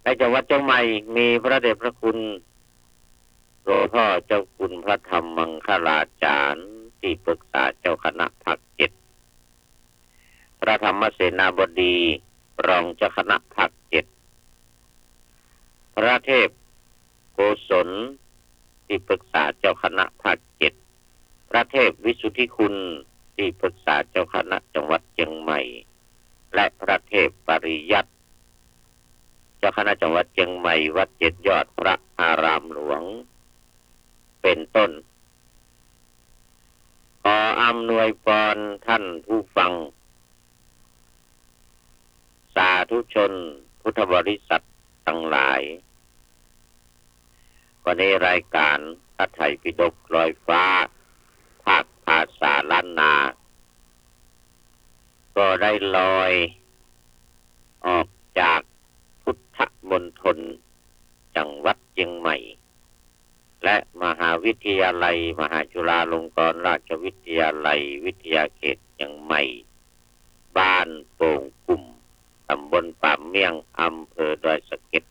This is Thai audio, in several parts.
ในจังหวัดเชียงใหม่มีพระเดชพระคุณหลวงพ่อเจ้าคุณพระธรรมมังคลาจารย์ที่ปรึกษาเจ้าคณะภาคเจ็ดพระธรรมเสนาบดีรองเจ้าคณะภาคเจ็ดพระเทพโกศลที่ปรึกษาเจ้าคณะภาคเจ็ดพระเทพวิสุทธิคุณที่ปรึกษาเจ้าคณะจังหวัดเชียงใหม่และพระเทพปริยัติเจ้าคณะจังหวัดเชียงใหม่วัดเจ็ดยอดพระอารามหลวงเป็นต้นขออำนวยพรท่านผู้ฟังสาธุชนพุทธบริษัททั้งหลายวันนี้รายการพระไตรปิฎกลอยฟ้าภาคภาษาล้านนาก็ได้ลอยออกจากพุทธมณฑลจังหวัดเชียงใหม่และมหาวิทยาลัยมหาจุฬาลงกรณราชวิทยาลัยวิทยาเขตเชียงใหม่บ้านโป่งกุ่มตำบลป่าเมี่ยงอำเภอดอยสะเก็ด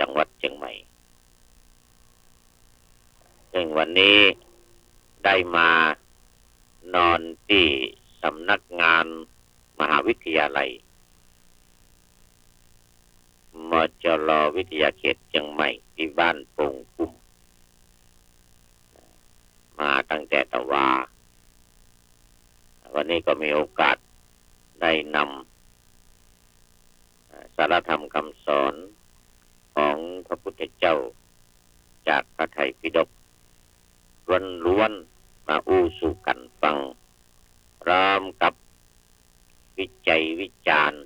จังหวัดเชียงใหม่ซึ่งวันนี้ได้มานอนที่สำนักงานมหาวิทยาลัยมจรวิทยาเขตเชียงใหม่ที่บ้านโป่งกุ่มมาตั้งแต่ตะวาวันนี้ก็มีโอกาสได้นำสารธรรมคำสอนของพระพุทธเจ้าจากพระไตรปิฎกล้วนๆมาอู้สู่กันฟังพร้อมกับวิจัยวิจารณ์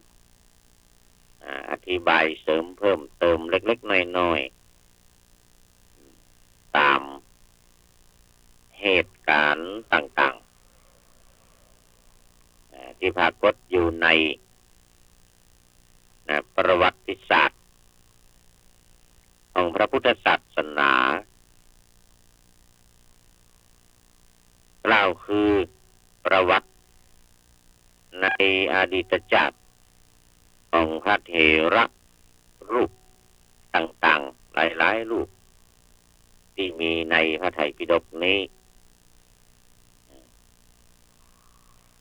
อธิบายเสริมเพิ่มเติมเล็กๆน้อยๆตามเหตุการณ์ต่างๆที่ปรากฏอยู่ในประวัติศาสตร์ของพระพุทธศาสนากล่าวคือประวัติในอดีตชาติของพระเถระรูปต่างๆหลายๆรูปที่มีในพระไตรปิฎกนี้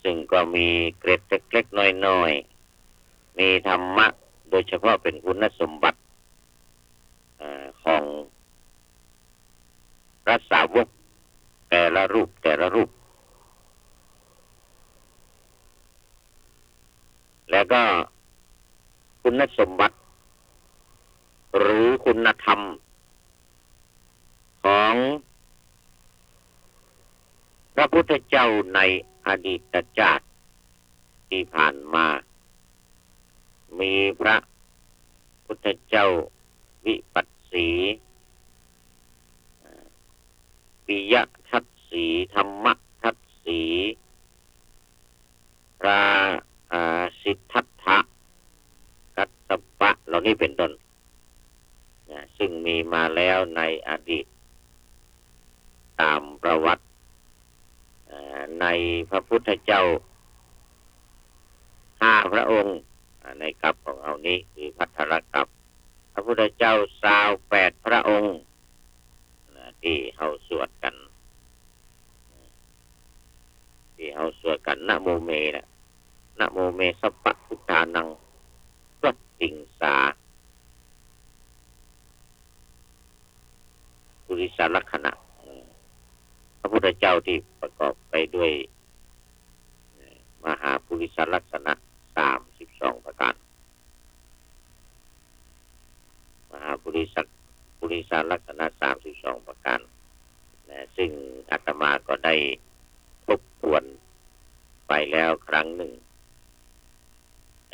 ซึ่งก็มีเกร็ดเล็กๆน้อยๆมีธรรมะโดยเฉพาะเป็นคุณสมบัติของพระสาวกแต่ละรูปแล้วก็คุณสมบัติหรือคุณธรรมของพระพุทธเจ้าในอดีตชาติที่ผ่านมามีพระพุทธเจ้าวิปัสสีปิยทัสสีธรรมทัสสีพระสิทธัตถะกัสสปะเหล่านี้เป็นต้นซึ่งมีมาแล้วในอดีตตามประวัติในพระพุทธเจ้า5 พระองค์ในกัปของเรานี้คือภัททรกัปพระพุทธเจ้า28 พระองค์ที่เขาสวดกันนะโมเมนะโมเมสัพพะพุทธานังรัตติงสาปุริสลักษณะพระพุทธเจ้าที่ประกอบไปด้วยมหาปุริสลักษณะ32 ประการมหาปุริสลักษณะ32 ประการซึ่งอาตมาก็ได้ทบทวนไปแล้วครั้งหนึ่ง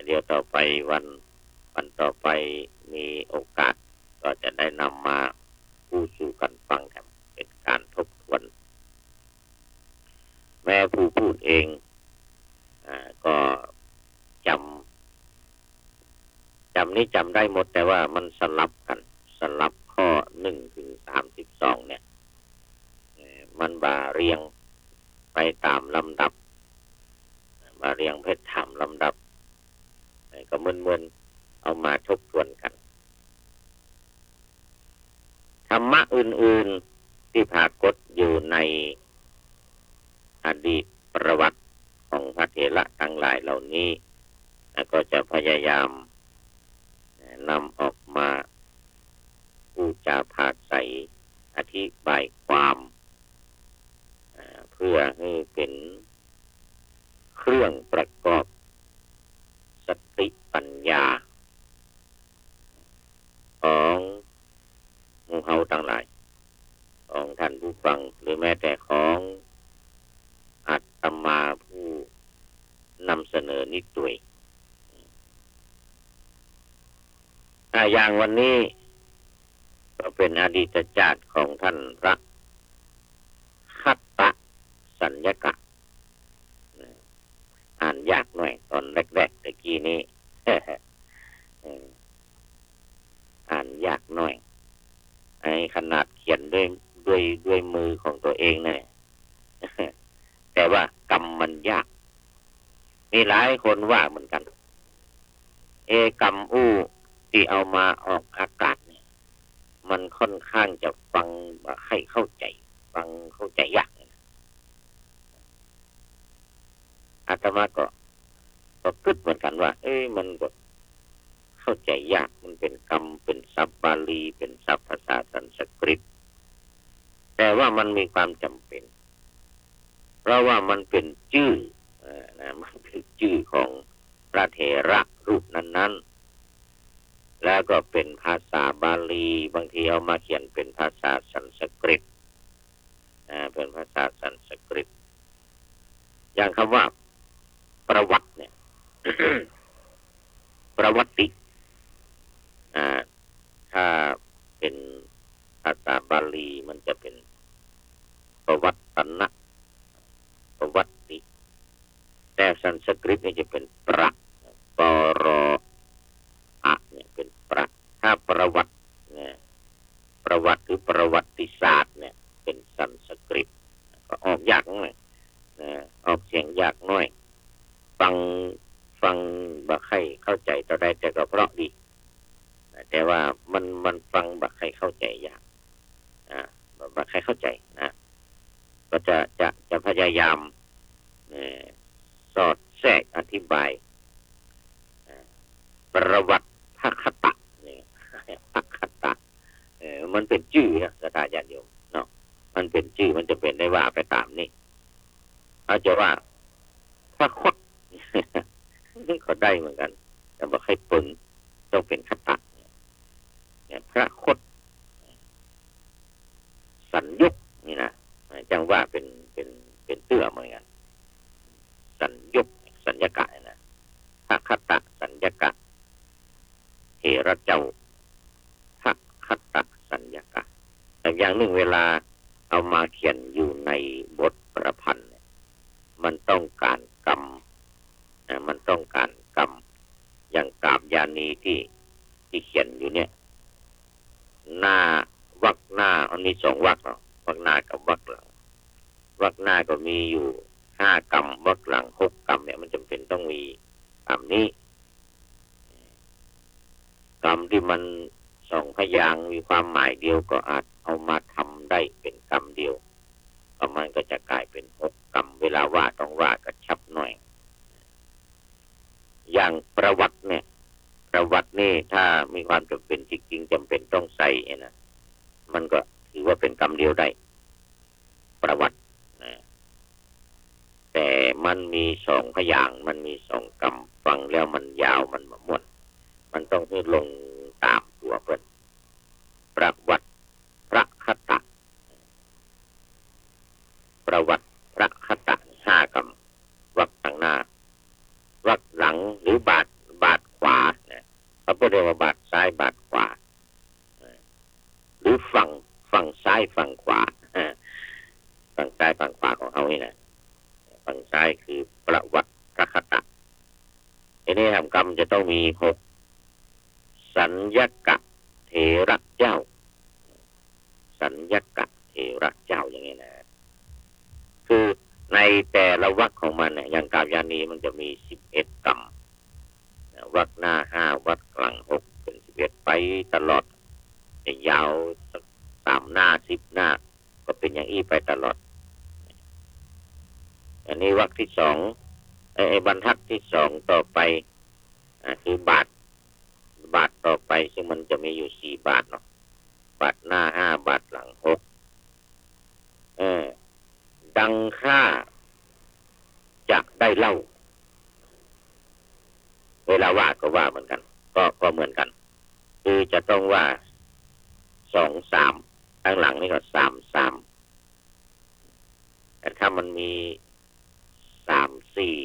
เดี๋ยวต่อไปวันต่อไปมีโอกาสก็จะได้นำมาพูดสู่กันฟังครับเป็นการทบทวนแม้ผู้พูดเองก็จำนี้จำได้หมดแต่ว่ามันสลับกันสลับข้อ1 ถึง 32เนี่ยมันบาเรียงไปตามลำดับบาเรียงเพชรถามลำดับก็มึนๆเอามาทบทวนกัน อดีตประวัติของพระเถระทั้งหลายเหล่านี้ก็จะพยายามนำออกมาพูดจาผาดใสอธิบายความเพื่อให้เป็นเครื่องประกอบสติปัญญาของหมู่เฮาทั้งหลายของท่านผู้ฟังหรือแม้แต่ของอาตมาผู้นำเสนอนิดด้วยอย่างวันนี้ก็เป็นอดีตชาติของท่านพระคัตตะสัญญกะอ่านยากหน่อยตอนแรกๆตะกี้นี้ อ่านยากหน่อยไอ้ขนาดเขียนด้วยมือของตัวเองเนี่ย แต่ว่ากรรมมันยากมีหลายคนว่าเหมือนกันกรรมที่เอามาออกอากาศเนี่ยมันค่อนข้างจะฟังให้เข้าใจฟังเข้าใจยากอาตมาก็คิดเหมือนกันว่ามันก็เข้าใจยากมันเป็นคำเป็นศัพท์บาลีเป็นศัพท์ภาษาสันสกฤตแต่ว่ามันมีความจำเป็นเพราะว่ามันเป็นชื่อมันเป็นชื่อของพระเถระรูปนั้นๆแล้วก็เป็นภาษาบาลีบางทีเอามาเขียนเป็นภาษาสันสกฤตเป็นภาษาสันสกฤตอย่างคำว่าประวัติเนี่ย ประวัติถ้าเป็นภาษาบาลีมันจะเป็นประวัตนะประวัติแต่สันสกฤตนี่จะเป็นประปรอะเนี่ยเป็นประถ้าประวัติเนี่ยประวัติหรือประวัติศาสตร์เนี่ยเป็นสันสกฤตก็ออกยากหน่อยออกเสียงยากหน่อยฟังบ่ใครเข้าใจต่อได้แต่ก็เพราะดีแต่ว่ามันฟังบ่ใครเข้าใจยากบ่ใครเข้าใจนะก็จะพยายามสอดแทรกอธิบายประวัติพระคตะเนี่ยพระคตะมันเป็นชื่อนะสถาญาติโยมเนาะมันเป็นชื่อมันจะเป็นได้ว่าไปตามนี้เขาจะว่าพระคตก็ได้เหมือนกันแต่ว่าใครปนต้องเป็นคตะเนี่ยพระคตสัญญกนี่นะจังว่าเป็นเตื้อเหมือนกันสัญญกสัญญกะนะพระคตะสัญญกะเถระเจ้าพระคตะสัญญกะแต่อย่างหนึ่งเวลาเอามาเขียนอยู่ในบทประพันธ์มันต้องการกรรมมันต้องการกรรมอย่างกาบยานีที่เขียนอยู่เนี่ยหน้าวรรคหน้าอันนี้2วรรควรรคหน้ากับวรรคหลังวรรคหน้าก็มีอยู่5กรรมวรรคหลัง6กรรมเนี่ยมันจำเป็นต้องมีกรรมนี้กรรมที่มัน2พยางค์มีความหมายเดียวก็อาจเอามาทำได้เป็นกรรมเดียวก็มันก็จะกลายเป็น6กรรมเวลาว่าต้องว่ากระชับหน่อยอย่างประวัติเนี่ยประวัตินี่ถ้ามีความจำเป็นจริงๆจำเป็นต้องใส่นะมันก็ถือว่าเป็นกรรมเดียวได้ประวัติแต่มันมี2พยางค์มันมี2กรรมฟังแล้วมันยาวมันม่วนมันต้องให้ลงตามตัวเพิ่นประวัติพระคตะประวัติพระคตะ5กรรมวรรคข้างหน้าวรรคหลังหรือบาทขวาเขาเรียกว่าบาทซ้ายบาทขวาหรือฝั่งซ้ายฝั่งขวาฝั่งซ้ายฝั่งขวาของเขานี่นะฝั่งซ้ายคือประวัติพระคตะทีนี้ทำกรรมจะต้องมี6สัญญกะเถระเจ้าสัญญกะเถระเจ้าอย่างนี้นะคือในแต่ละวรรคของมันเนี่ยอย่างกาบยานีมันจะมี11กรรมวรรคหน้า5วรรคกลาง6เป็น11ไปตลอดยาว3หน้า10หน้าก็เป็นอย่างนี้ไปตลอด นี้วรรคที่สองบรรทัดที่สองต่อไปคือบาทต่อไปซึ่งมันจะมีอยู่สี่บาทเนาะบาทหน้าห้าบาทหลังหกดังค่าจะได้เล่าเวลาว่าก็ว่าเหมือนกันก็เหมือนกันคือจะต้องว่าสองสามข้างหลังนี่ก็สามสามแต่ถ้ามันมีสามสี่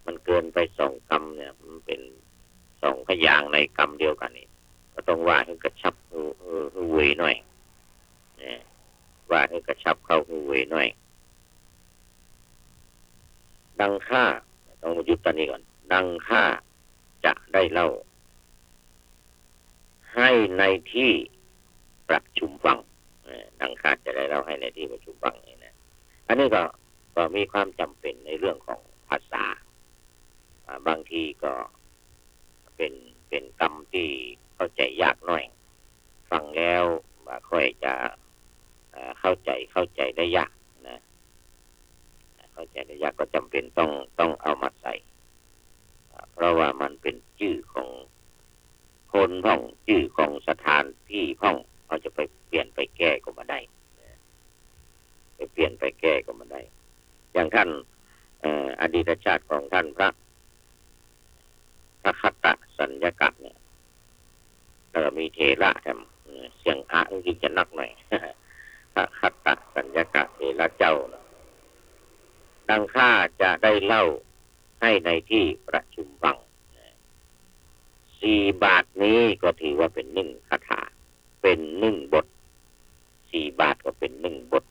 มันเกินไปสองคำเนี่ยมันเป็นสองพยางค์ในคำเดียวกันนี่ก็ต้องว่าให้กระชับหูเวยหน่อยว่าให้กระชับเข้าหูเวยหน่อยดังค่าต้องมายุดตอนนี้ก่อนดังค่าจะได้เล่าให้ในที่ประชุมฟังดังค่าจะได้เล่าให้ในที่ประชุมฟังนี่นะอันนี้ก็มีความจำเป็นในเรื่องของภาษาบางทีก็เป็นคำที่เข้าใจยากหน่อยฟังแล้วค่อยจะเข้าใจได้ยากนะเข้าใจได้ยากก็จำเป็นต้องเอามาใส่เพราะว่ามันเป็นชื่อของคนพ้องชื่อของสถานที่พ้องเขาจะไปเปลี่ยนไปแก้ก็มาได้ไปเปลี่ยนไปแก้ก็มาได้อย่างท่านอดีตชาติของท่านพระคัตตสัญญกะเนี่ยแล้วก็มีเถระแถมเสียงจริงจะนักหน่อยพระคัตตสัญญกะเถระเจ้าดังข้าจะได้เล่าให้ในที่ประชุมฟังสี่บาทนี้ก็ถือว่าเป็นหนึ่งคาถาเป็นหนึ่งบทสี่บาทก็เป็นหนึ่งบท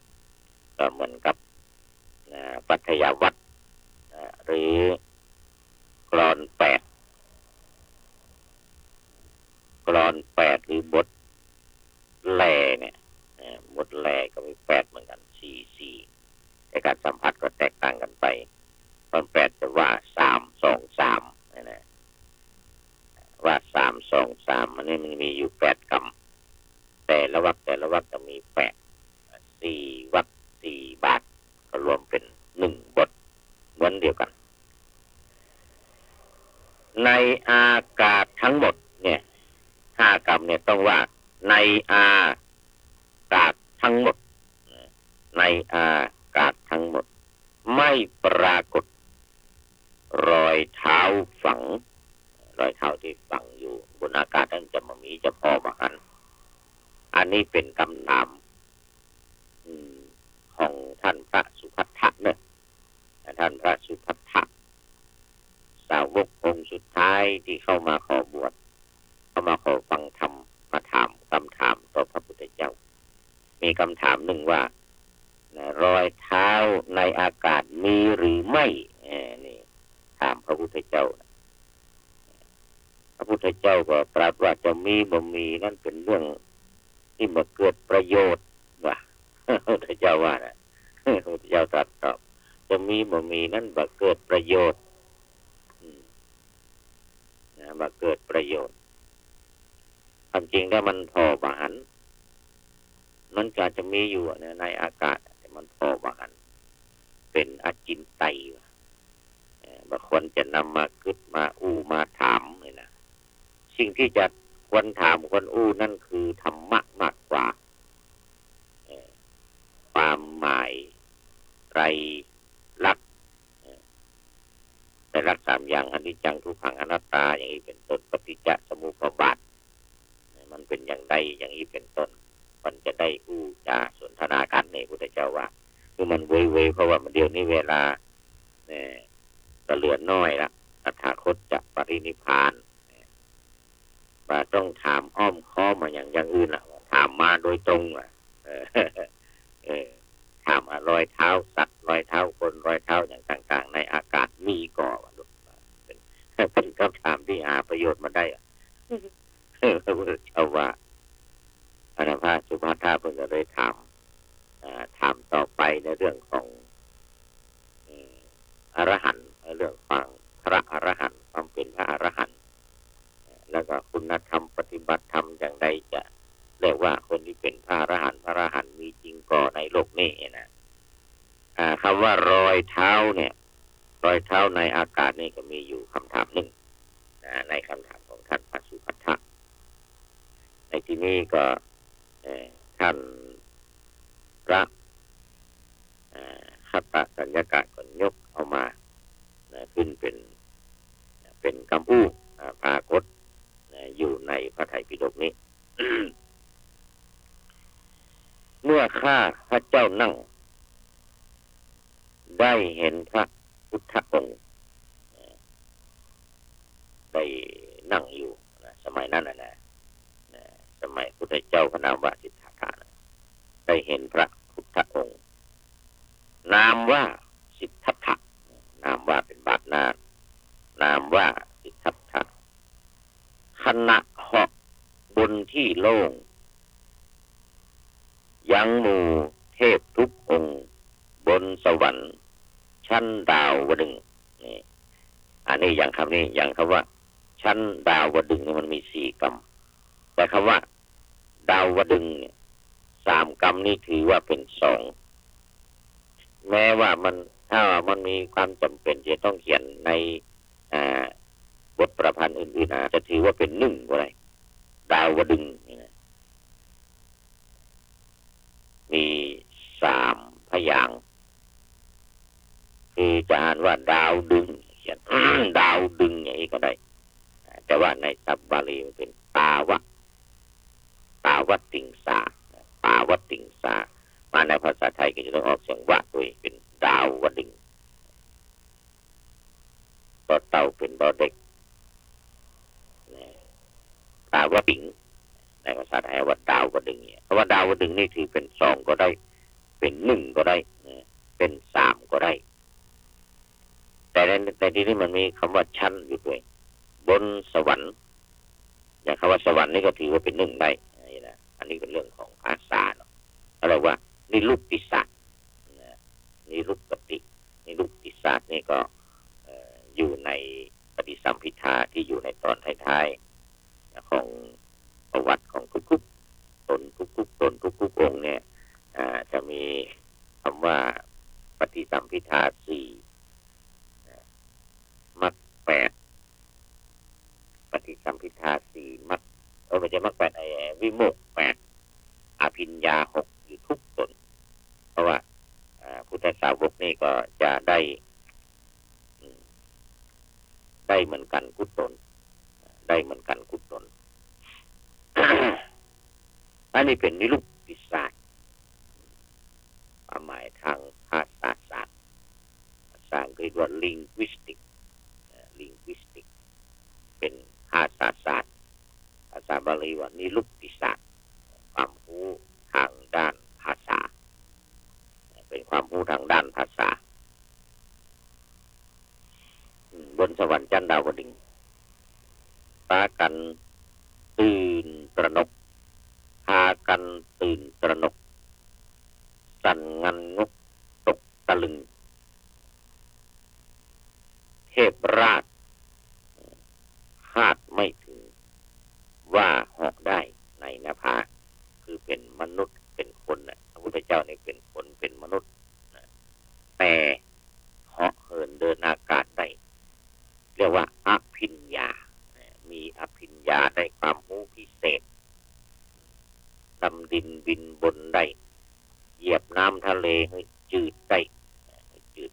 ก็เหมือนกับปัทยวัตรหรือกลอนแปดหรือบทแลเนี่ยบทแลก็มีแปดเหมือนกันสี่แต่การสัมผัสก็แตกต่างกันไปตอนแปดจะว่าสามสองสามนะว่าสามสองสามอันนี้มันมีอยู่แปดคำแต่ละวรรคจะมีแปดสี่วรรคสี่บาทก็รวมเป็นหนึ่งบทเหมือนเดียวกันในอากาศทั้งหมดเนี่ยห้ากรรมเนี่ยต้องว่าในอากาศทั้งหมดในอากาศทั้งหมดไม่ปรากฏรอยเท้าฝังรอยเท้าที่ฝังอยู่บนอากาศนั้นจะมามีจะพอมากันอันนี้เป็นคำนามของท่านพระสุภัททะเนี่ยท่านพระสุภัททะสาวกองค์สุดท้ายที่เข้ามาขอบวชเข้ามาขอฟังธรรมมาถามคำถามต่อพระพุทธเจ้ามีคำถามหนึ่งว่ารอยเท้าในอากาศมีหรือไม่นี่ถามพระพุทธเจ้าพระพุทธเจ้าก็ตรัสว่าจะมีบ่มีนั่นเป็นเรื่องที่มาเกิดประโยชน์ว่ะพระพุทธเจ้าว่านะพระพุทธเจ้าตรัสตอบจะมีบ่มีนั่นมาเกิดประโยชน์มาเกิดประโยชน์ความจริงแล้วมันพอบาหันมันก็จะมีอยู่ในอากาศแต่มันพอบาหันเป็นอจินไตยบางคนจะนำมาคิดมามาถามเลยนะสิ่งที่จะควรถามควรนั่นคือธรรมะมากกว่าความหมายไตรลักษณ์แต่ลักษณ์สามอย่างอนิจจังทุกขังอนัตตาอย่างนี้เป็นต้นปฏิจจสมุปบาทมันเป็นอย่างใดอย่างนี้เป็นต้นมันจะได้จาสนทนากันเนี่ยพุทธเจ้าว่าคือมันเว่ยเพราะว่ามันเดี๋ยวนี้เวลาก็เหลือน้อยละตถาคตจะปรินิพพานว่าต้องถามอ้อมค้อมมาอย่างอื่นล่ะถามมาโดยตรงถามรอยเท้าสัตว์รอยเท้าคนรอยเท้าอย่างต่างๆในอากาศมีก่อเป็นคำถามที่หาประโยชน์มาได้พระพุทธเจ้าว่าพระพระสุภัททะเพิ่งจะได้ถามต่อไปในเรื่องของอรหันต์เรื่องของพระอรหันต์ความเป็นพระอรหันต์แล้วก็คุณธรรมปฏิบัติธรรมอย่างใดจะเรียกว่าคนที่เป็นพระอรหันต์มีจริงก่อในโลกนี้นะ คำว่ารอยเท้าเนี่ยรอยเท้าในอากาศนี่ก็มีอยู่คำถามหนึ่งในคำถามของท่านพระสุภัททะในที่นี้ก็ท่านพระคัตตสัญญกะก็ยกเอามาขึ้นเป็นคำพูดปรากฏอยู่ในพระไตรปิฎกนี้ เมื่อข้าพระเจ้านั่งได้เห็นพระพุทธองค์ได้นั่งอยู่สมัยนั้นสมัยพุทธเจ้าพระนามว่าสิทธัตถะได้เห็นพระพุทธองค์นามว่าสิทธัตถะนามว่าเป็นบาทนามว่าสิทธัตถะขณะเหาะบนที่โล่งยังหมู่เทพทุกองค์บนสวรรค์ชั้นดาวดึงส์นี่อันนี้อย่างคำนี้อย่างคำว่าชั้นดาวดึงส์นี่มันมี4 กรรมแต่คำว่าดาวดึงส์เนี่ย3 กรรมนี้ถือว่าเป็น2แม้ว่ามันถ้ามันมีความจำเป็นจะต้องเขียนในบทประพันธ์อื่นๆจะถือว่าเป็น1ก็ได้ดาวดึงส์มี3 พยางค์คือจะอ่านว่าดาวดึงเขียน ดาวดึงอย่างนี้ก็ได้แต่ว่าในศัพท์บาลีมันเป็นตาวติงสามาในภาษาไทยก็จะต้องออกเสียงว่าด้วยเป็นดาวดึงต่อเต่าเป็นดอเด็กตาวติงในภาษาไทยว่าดาวดึงเนี่ยเพราะว่าดาวดึงนี่ถือเป็น2ก็ได้เป็น1ก็ได้เป็น3ก็ได้แต่ในที่นี้มันมีคำว่าชั้นอยู่ด้วยบนสวรรค์อย่างคำว่าสวรรค์นี่ก็ถือว่าเป็น1ได้อันนี้เป็นเรื่องของภาษาเนาะอะไรว่านิรุกติศาสตร์นิรุกติศาสตร์นี่ก็อยู่ในปฏิสัมภิทาที่อยู่ในตอนท้ายๆของประวัติของทุกๆตนทุกๆองค์เนี่ยจะมีคำว่าปฏิสัมภิทา4มรรค8ปฏิสัมภิทา4มรรคไม่ใช่มรรค8วิโมกข์8อภิญญา6อยู่ทุกตนเพราะว่าพุทธสาวกนี่ก็จะได้เหมือนกันกุศลอันนี้เป็นนิรุกติศาสตร์ความหมายทางภาษาศาสตร์ภาษาอังกฤษว่า linguistic เป็นภาษาศาสตร์ภาษาบาลีว่านิรุกติศาสตร์ความรู้ทางด้านภาษาเป็นความรู้ทางด้านภาษาบนสวรรค์ชั้นดาวดึงส์พากันตื่นตระหนกสั่นงันงกตกตะลึงเทพราชคาดไม่ถึงว่าเหาะได้ในนภาคือเป็นมนุษย์เป็นคนพระพุทธเจ้านี่เป็นคนเป็นมนุษย์แต่เหาะเหินเดินอากาศได้เรียกว่าอภิญญามีอภิญญาได้ความรู้พิเศษดำดินบินบนได้เหยียบน้ำทะเลให้จืดได้ใ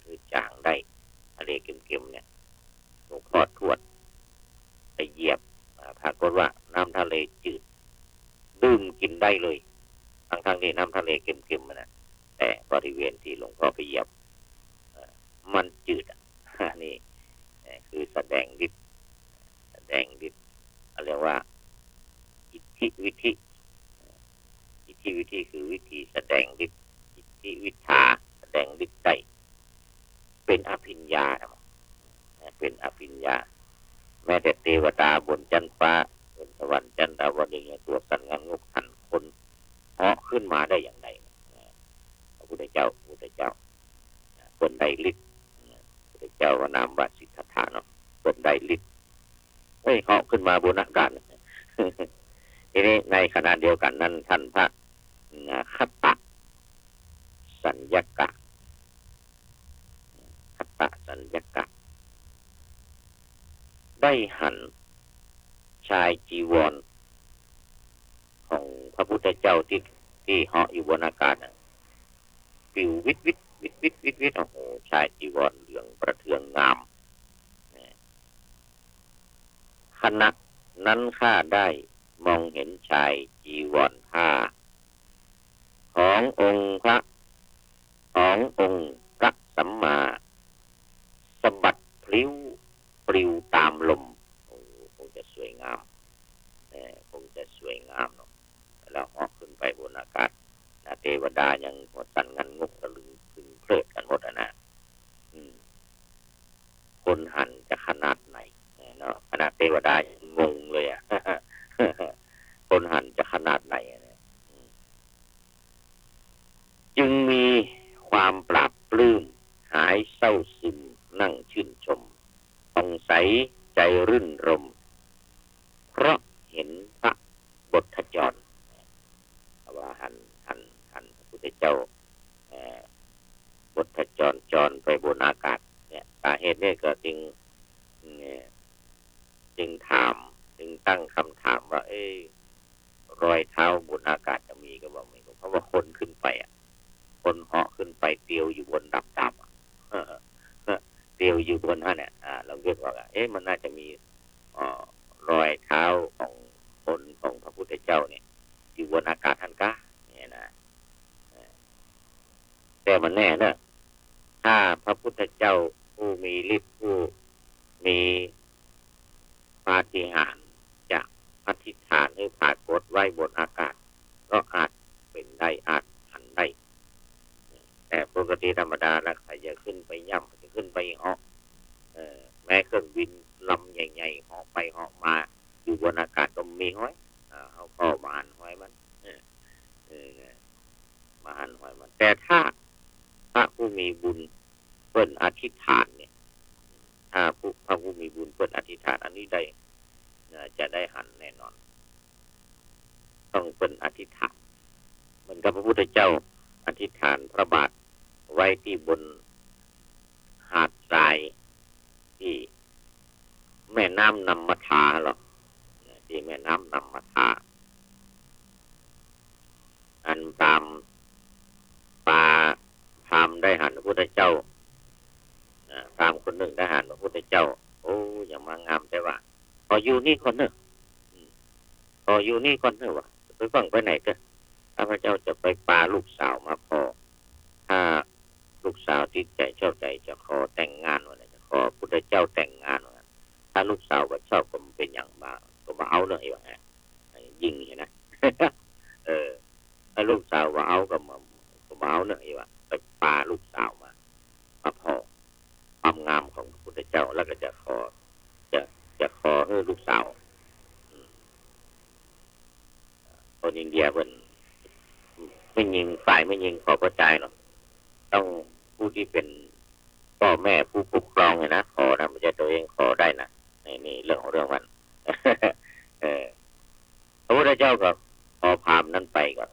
ห้จางได้ทะเลเค็มๆเนี่ยหลวงพ่อทวดไปเหยียบปรากฏว่าน้ำทะเลจืดดื่มกินได้เลยทั้งที่น้ำทะเลเค็มๆแต่บริเวณที่หลวงพ่อไปเหยียบมันจืดนี่คือแสดงฤทธิ์เรียกว่าอิทธิวิธีคือวิธีแสดงฤทธิ์อิทธิวิชาแสดงฤทธิ์ได้เป็นอภิญญาแม้แต่เทวดาบนชั้นฟ้าบนสวรรค์ชั้นดาวดึงส์ตัวสั่นงันงกทันคนเหาะขึ้นมาได้อย่างไรพระพุทธเจ้าคนใดฤทธิ์พระพุทธเจ้าว่านามว่าสิทธัตถะเนาะคนใดฤทธิ์เหาะขึ้นมาบนอากาศทีนี้ในขณะเดียวกันนั้นท่านพระคัตตสัญญกะ ญกะได้หันชายจีวรของพระพุทธเจ้าที่เหาะอยู่บนอากาศปิววิดวิดวิดวิดวิดวิดโอ้โหชายจีวรเหลืองประเทืองงามขณะนั้นข้าได้มองเห็นชายจีวรผ้าขององค์พระสัมมาสะบัดพลิ้วปลิวตามลมคงจะสวยงามคงจะสวยงามเนาะแล้วออกขึ้นไปบนอากาศเทวดายังหัวสั่นงันงกตะลึงพึงเพลิดกันหมดนะคนหันจะขนาดไหนเนาะขนาดเทวดางงเลยอ่ะ คนหันจะขนาดไหนจึงมีความปราบปลื้มหายเศร้าซึมนั่งชื่นชมผ่องใสใจรื่นรมเพราะเห็นพระบทจรว่าหันพระพุทธเจ้าบทจรไปบนอากาศเนี่ยสาเหตุนี้ก็จึงตั้งคำถามว่ารอยเท้าบนอากาศจะมีก็บอกไม่รู้เพราะว่าคนขึ้นไปคนเหาะขึ้นไปเตียวอยู่บนดับเตียวอยู่บนเนี่ยเราเรียกว่ามันน่าจะมีรอยเท้าของคนของพระพุทธเจ้าเนี่ยอยู่บนอากาศทันกะเนี่ยนะแต่มันแน่เนอะถ้าพระพุทธเจ้าผู้มีฤทธิ์ผู้มีปาฏิหาริย์จะอธิษฐานให้ปรากฏไว้บนอากาศก็อาจเป็นได้อาจหันได้แต่ปกติธรรมดาแล้วใครจะขึ้นไปย่ำจะขึ้นไปเหาะแม้เครื่องบินลำใหญ่ๆเหาะไปเหาะมาอยู่บนอากาศก็มีห้อยเขาก็มาหันห้อยมันมาหันห้อยมันแต่ถ้าพระผู้มีบุญเปิ้นอธิษฐานเนี่ยถ้าพระผู้มีบุญเปิ้นอธิษฐานอันนี้ได้จะได้หันแน่นอนต้องเปิ้นอธิษฐานเหมือนกับพระพุทธเจ้าอธิษฐานพระบาทไว้ที่บนหาดทรายที่แม่น้ำนำมาทาหรอกที่แม่น้ำนำมาทาอันตามป่าพามได้หันพระพุทธเจ้าพามคนหนึ่งได้หันพระพุทธเจ้าโอ้อย่างมางามแต่ว่าพออยู่นี่คนเนอะพออยู่นี่คนเนอะวะไปฟังไปไหนเถอะข้าพเจ้าจะไปปาลูกสาวมาพอถ้าลูกสาวติดใจชอบใจจะขอแต่งงานวันจะขอพุทธเจ้าแต่งงานวันถ้าลูกสาวก็ชอบก็เป็นอย่างมาก็มาเอาเลยว่ายิงเห็นนะ ถ้าลูกสาวว่าเอาก็มาเอาเลยว่าไปปาลูกสาวมาพอความงามของพระพุทธเจ้าแล้วก็จะขอให้ลูกสาวคนอินเดียเป็นไม่ยิงฝ่ายไม่ยิงขอพระใจหรอกต้องผู้ที่เป็นพ่อแม่ผู้ปกครองนะขอนะไม่ใช่ตัวเองขอได้นะนี่เรื่องของเรื่องมัน พระพุทธเจ้าก็พอพามนั้นไปก็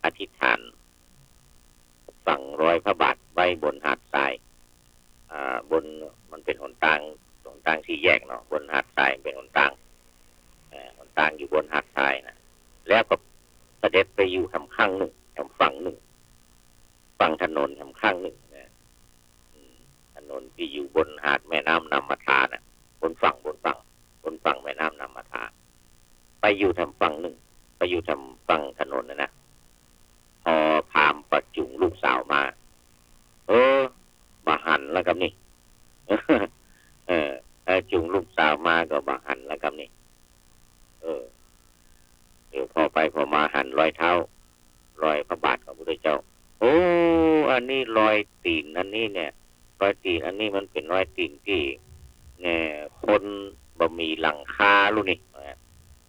อธิษฐานฝังรอยพระบาทไว้บนหาดทรายบนมันเป็นหนทางที่แยกเนาะบนหาดทรายเป็นหนทางอยู่บนหาดทรายนะแล้วก็เสด็จไปอยู่ทำข้างหนึ่งทำฝั่งหนึ่งฝั่งถนนทำข้างหนึ่งนะถนนที่อยู่บนหาดแม่น้ำนำมาทานะบนฝั่งแม่น้ำนำมาทาไปอยู่ทำฝั่งหนึ่งไปอยู่ทำฝั่งถนนนะพอพามประจุงลูกสาวมามาหันแล้วกับนี่ จุงลูกสาวมาก็มาหันแล้วกับนี่เดี๋ยวพอมาหันรอยเท้ารอยพระบาทของพระพุทธเจ้าโอ้อันนี้รอยตีนอันนี้เนี่ยรอยตีนอันนี้มันเป็นรอยตีนที่คนบ่มีหลังคาลูกนี่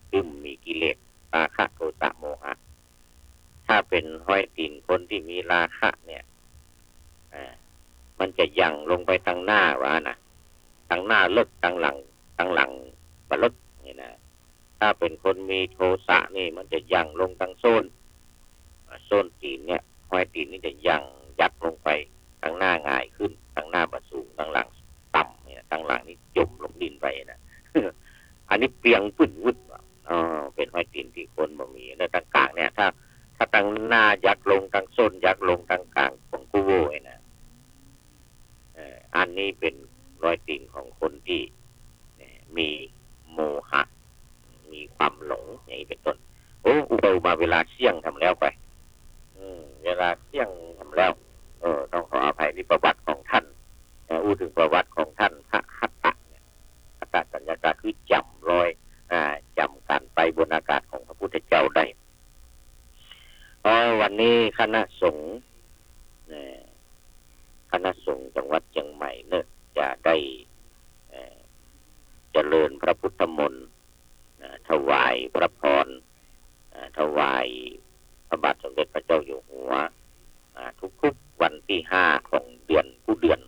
คือมีกิเลสราคะโทสะโมหะถ้าเป็นรอยตีนคนที่มีราคะเนี่ยมันจะยั่งลงไปทางหน้าวะนะทางหน้าเลิกทางหลังบะเลิกนี่นะถ้าเป็นคนมีโทสะนี่มันจะยั่งลงทางโซนตีนเนี่ยห้อยตีนนี่จะยั่งยัดลงไปทางหน้าง่ายขึ้นทางหน้าบะสูงทางหลัง างนี่จมลงดินไปนะ อันนี้เปียงพุ่นวุดอ๋อเป็นห้อยตีนที่คนบ่มีแล้วต่างกลางเนี่ยถ้าตั้งหน้ายักลงตั้งส้นยักลงตั้งกลางของกูโวยนะอันนี้เป็นรอยตีนของคนที่มีโมหะมีความหลงอย่างนี้เป็นต้นโอ้อุบามาเวลาเสี่ยงทำแล้วไปเวลาเสี่ยงทำแล้วต้องขออภัยในประวัติของท่านอู้ถึงประวัติของท่านพระคัตตะเนี่ยคัตตะสัญญากาคือจำรอยจำการไปบนอากาศของพระพุทธเจ้าได้วันนี้คณะสงฆ์จังหวัดเชียงใหม่เนี่ยจะได้เจริญพระพุทธมนต์ถวายพระพรถวายพระบาทสมเด็จพระเจ้าอยู่หัวทุกๆวันที่5ของเดือนผู้เดือน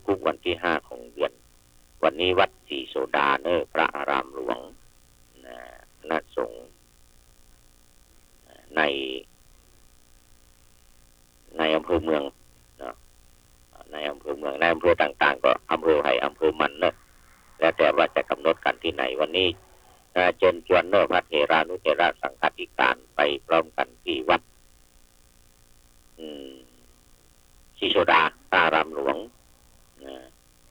ทุกๆวันที่5ของเดือนวันนี้วัดศรีโสดาเนอพระอารามหลวงคณะสงฆ์ในอำเภอเมืองในอำเภอเมืองในอำเภอต่างๆก็อำเภอไห่อำเภอมันเนอะแล้วแต่ว่าจะกำหนดกันที่ไหนวันนี้เชิญชวนเนอะพระเถรานุเถระสังฆาธิการไปพร้อมกันที่วัดศรีโสดาอารามหลวง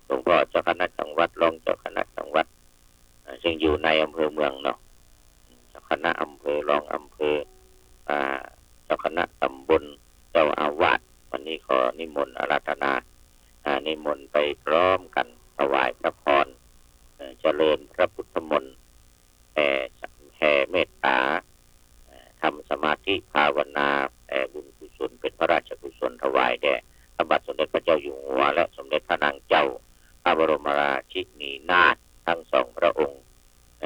หลวงพ่อเจ้าคณะจังหวัดรองเจ้าคณะจังหวัดซึ่งอยู่ในอำเภอเมืองเนาะเจ้าคณะอำเภอรองอำเภอเจ้าคณะตำบลเจ้าอาวาสวันนี้ขอนิมนต์อาราธนานิมนต์ไปพร้อมกันถวายพระพรเจริญพระพุทธมนต์แผ่เมตตาทำสมาธิภาวนาบุญกุศลเป็นพระราชกุศลถวายแด่พระบาทสมเด็จพระเจ้าอยู่หัวและสมเด็จพระนางเจ้าพระบรมราชินีนาถทั้งสองพระองค์อ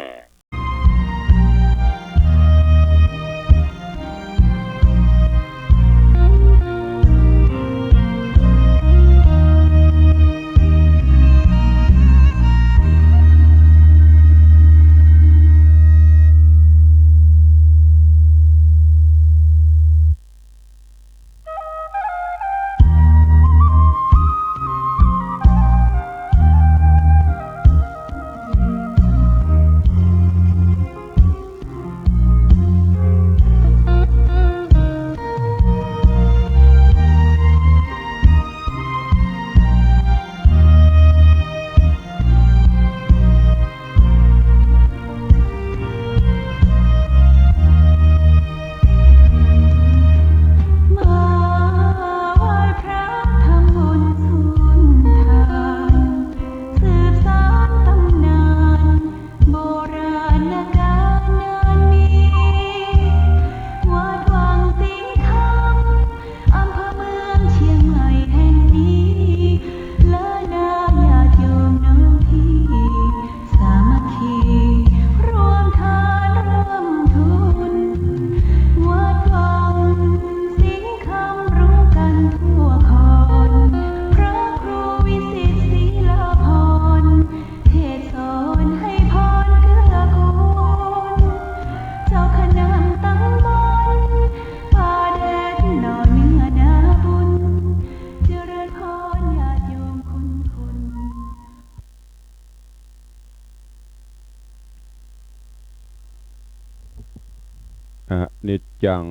นิจจัง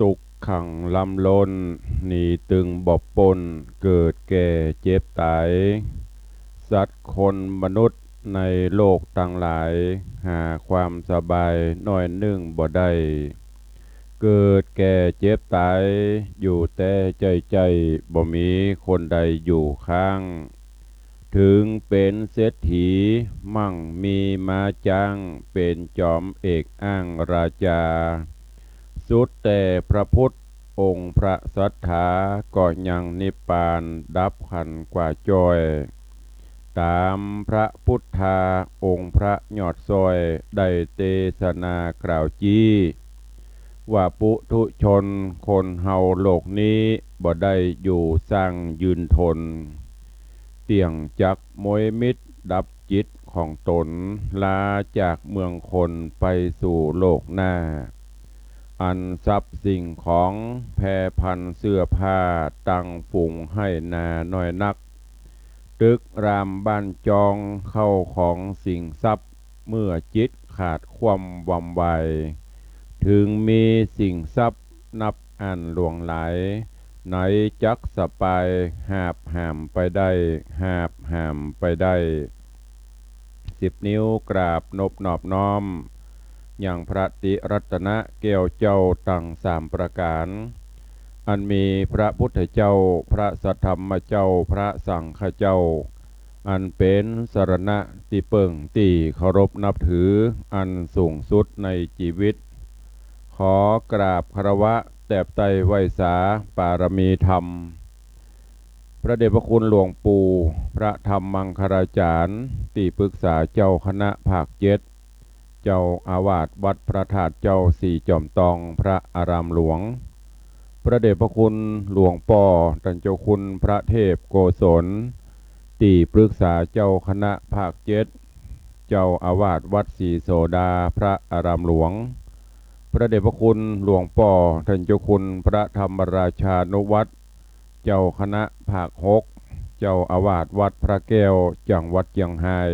ทุกขังลำล้นหนีตึงบอบปนเกิดแก่เจ็บตายสัตว์คนมนุษย์ในโลกต่างหลายหาความสบายน้อยนึ่งบ่ได้เกิดแก่เจ็บตายอยู่แต่ใจบ่มีคนใดอยู่ข้างถึงเป็นเศรษฐีมั่งมีมาจังเป็นจอมเอกอ้างราชาสุดแต่พระพุทธองค์พระสัทธาก็ยังนิพพานดับขันกว่าจอยตามพระพุทธาองค์พระยอดซอยได้เทศนากล่าวจี้ว่าปุถุชนคนเฮาโลกนี้บ่ได้อยู่สร้างยืนทนเตี่ยงจักมวยมิตรดับจิตของตนลาจากเมืองคนไปสู่โลกหน้าอันทรัพย์สิ่งของแพรพันเสื้อผ้าตั้งฝูงให้นาน้อยนัก ตึกรามบ้านจองเข้าของสิ่งทรัพย์เมื่อจิตขาดความวำไวถึงมีสิ่งทรัพย์นับอันหลวงไหลไหนจักสปายหาบหามไปได้หาบหามไปได้10 นิ้วกราบนบนอบน้อมอย่างพระติรัตนะแก้วเจ้าตั้ง3 ประการ อันมีพระพุทธเจ้าพระสัทธรรมเจ้าพระสังฆเจ้าอันเป็นสรณะที่เปิ่งที่เคารพนับถืออันสูงสุดในชีวิตขอกราบคารวะแตบไตรไวสาปารมีธรรมพระเดชพระคุณหลวงปู่พระธรรมมังคลาจารย์ที่ปรึกษาเจ้าคณะภาค7เจ้าอาวาสวัดพระธาตุเจ้า4 จอมตองพระอารามหลวงพระเดชพระคุณหลวงป่อท่านเจ้าคุณพระเทพโกศลตีปรึกษาเจ้าคณะภาค7เจ้าอาวาสวัดศรีโสดาพระอารามหลวงพระเดชพระคุณหลวงป่อท่านเจ้าคุณพระธรรมราชานุวัตรเจ้าคณะภาค6เจ้าอาวาสวัดพระแก้วจังหวัดเชียงราย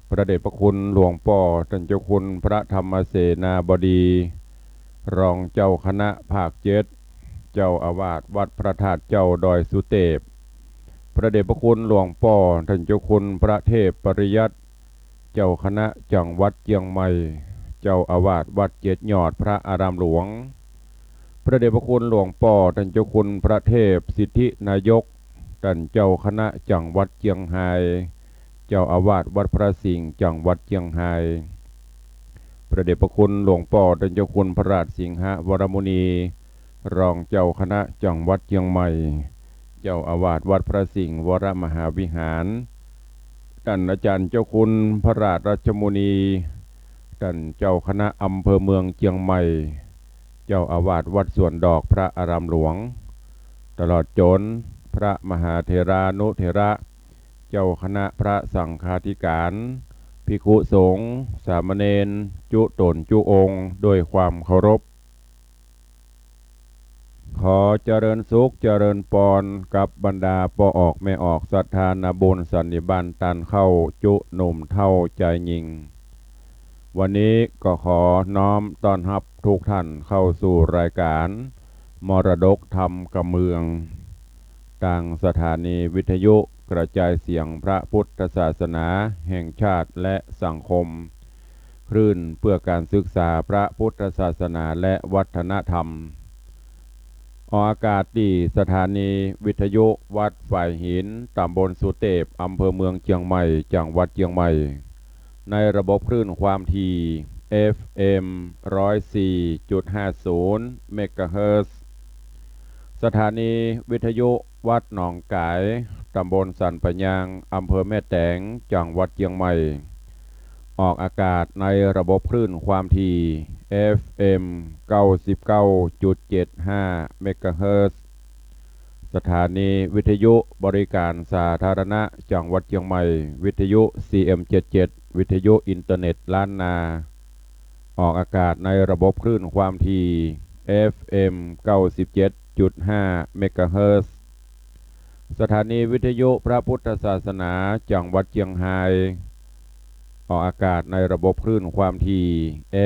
พระเดชพระคุณหลวงป่อท่านเจ้าคุณพระธรรมเสนาบดีรองเจ้าคณะภาค7เจ้าอาวาสวัดพระธาตุเจ้าดอยสุเทพพระเดชพระคุณหลวงป่อท่านเจ้าคุณพระเทพปริยัติเจ้าคณะจังหวัดเชียงใหม่เจ้าอาวาสวัด7 ยอดพระอารามหลวงพระเดชพระคุณหลวงป่อท่านเจ้าคุณพระเทพสิทธินายกท่านเจ้าคณะจังหวัดเชียงรายเจ้าอาวาสวัดพระสิงห์จังหวัดเชียงรายพระเดชพระคุณหลวงป่อท่านเจ้าคุณพระราชสิงหวรมุนีรองเจ้าคณะจังหวัดเชียงใหม่เจ้าอาวาสวัดพระสิงห์วรมหาวิหารท่านอาจารย์เจ้าคุณพระราชรัชมุนีท่านเจ้าคณะอำเภอเมืองเชียงใหม่เจ้าอาวาสวัดสวนดอกพระอารามหลวงตลอดจนพระมหาเถรานุเถระเจ้าคณะพระสังฆาธิการภิกขุสงฆ์สามเณรจุตนจุองค์ด้วยความเคารพขอเจริญสุขเจริญปรกับบรรดาปอออกไม่ออกศรัทธานาบุญสันนิบาตตันเข้าจุหนุ่มเท่าใจยิงวันนี้ก็ขอน้อมต้อนรับทุกท่านเข้าสู่รายการมรดกธรรมกับเมืองทางสถานีวิทยุกระจายเสียงพระพุทธศาสนาแห่งชาติและสังคมคลื่นเพื่อการศึกษาพระพุทธศาสนาและวัฒนธรรมออกอากาศที่สถานีวิทยุวัดฝ่ายหินตำบลสุเทพอำเภอเมืองเชียงใหม่จังหวัดเชียงใหม่ในระบบคลื่นความถี่ FM 104.50 เมกะเฮิรตซ์สถานีวิทยุวัดหนองกายตำบลสันปะยางอำเภอแม่แตงจังหวัดเชียงใหม่ออกอากาศในระบบคลื่นความถี่ FM 99.75 เมกะเฮิรตซ์สถานีวิทยุบริการสาธารณะจังหวัดเชียงใหม่วิทยุ CM77 วิทยุอินเทอร์เน็ตล้านนาออกอากาศในระบบคลื่นความถี่ FM 97.5 เมกะเฮิรตซ์สถานีวิทยุพระพุทธศาสนาจังหวัดเชียงรายออกอากาศในระบบคลื่นความถี่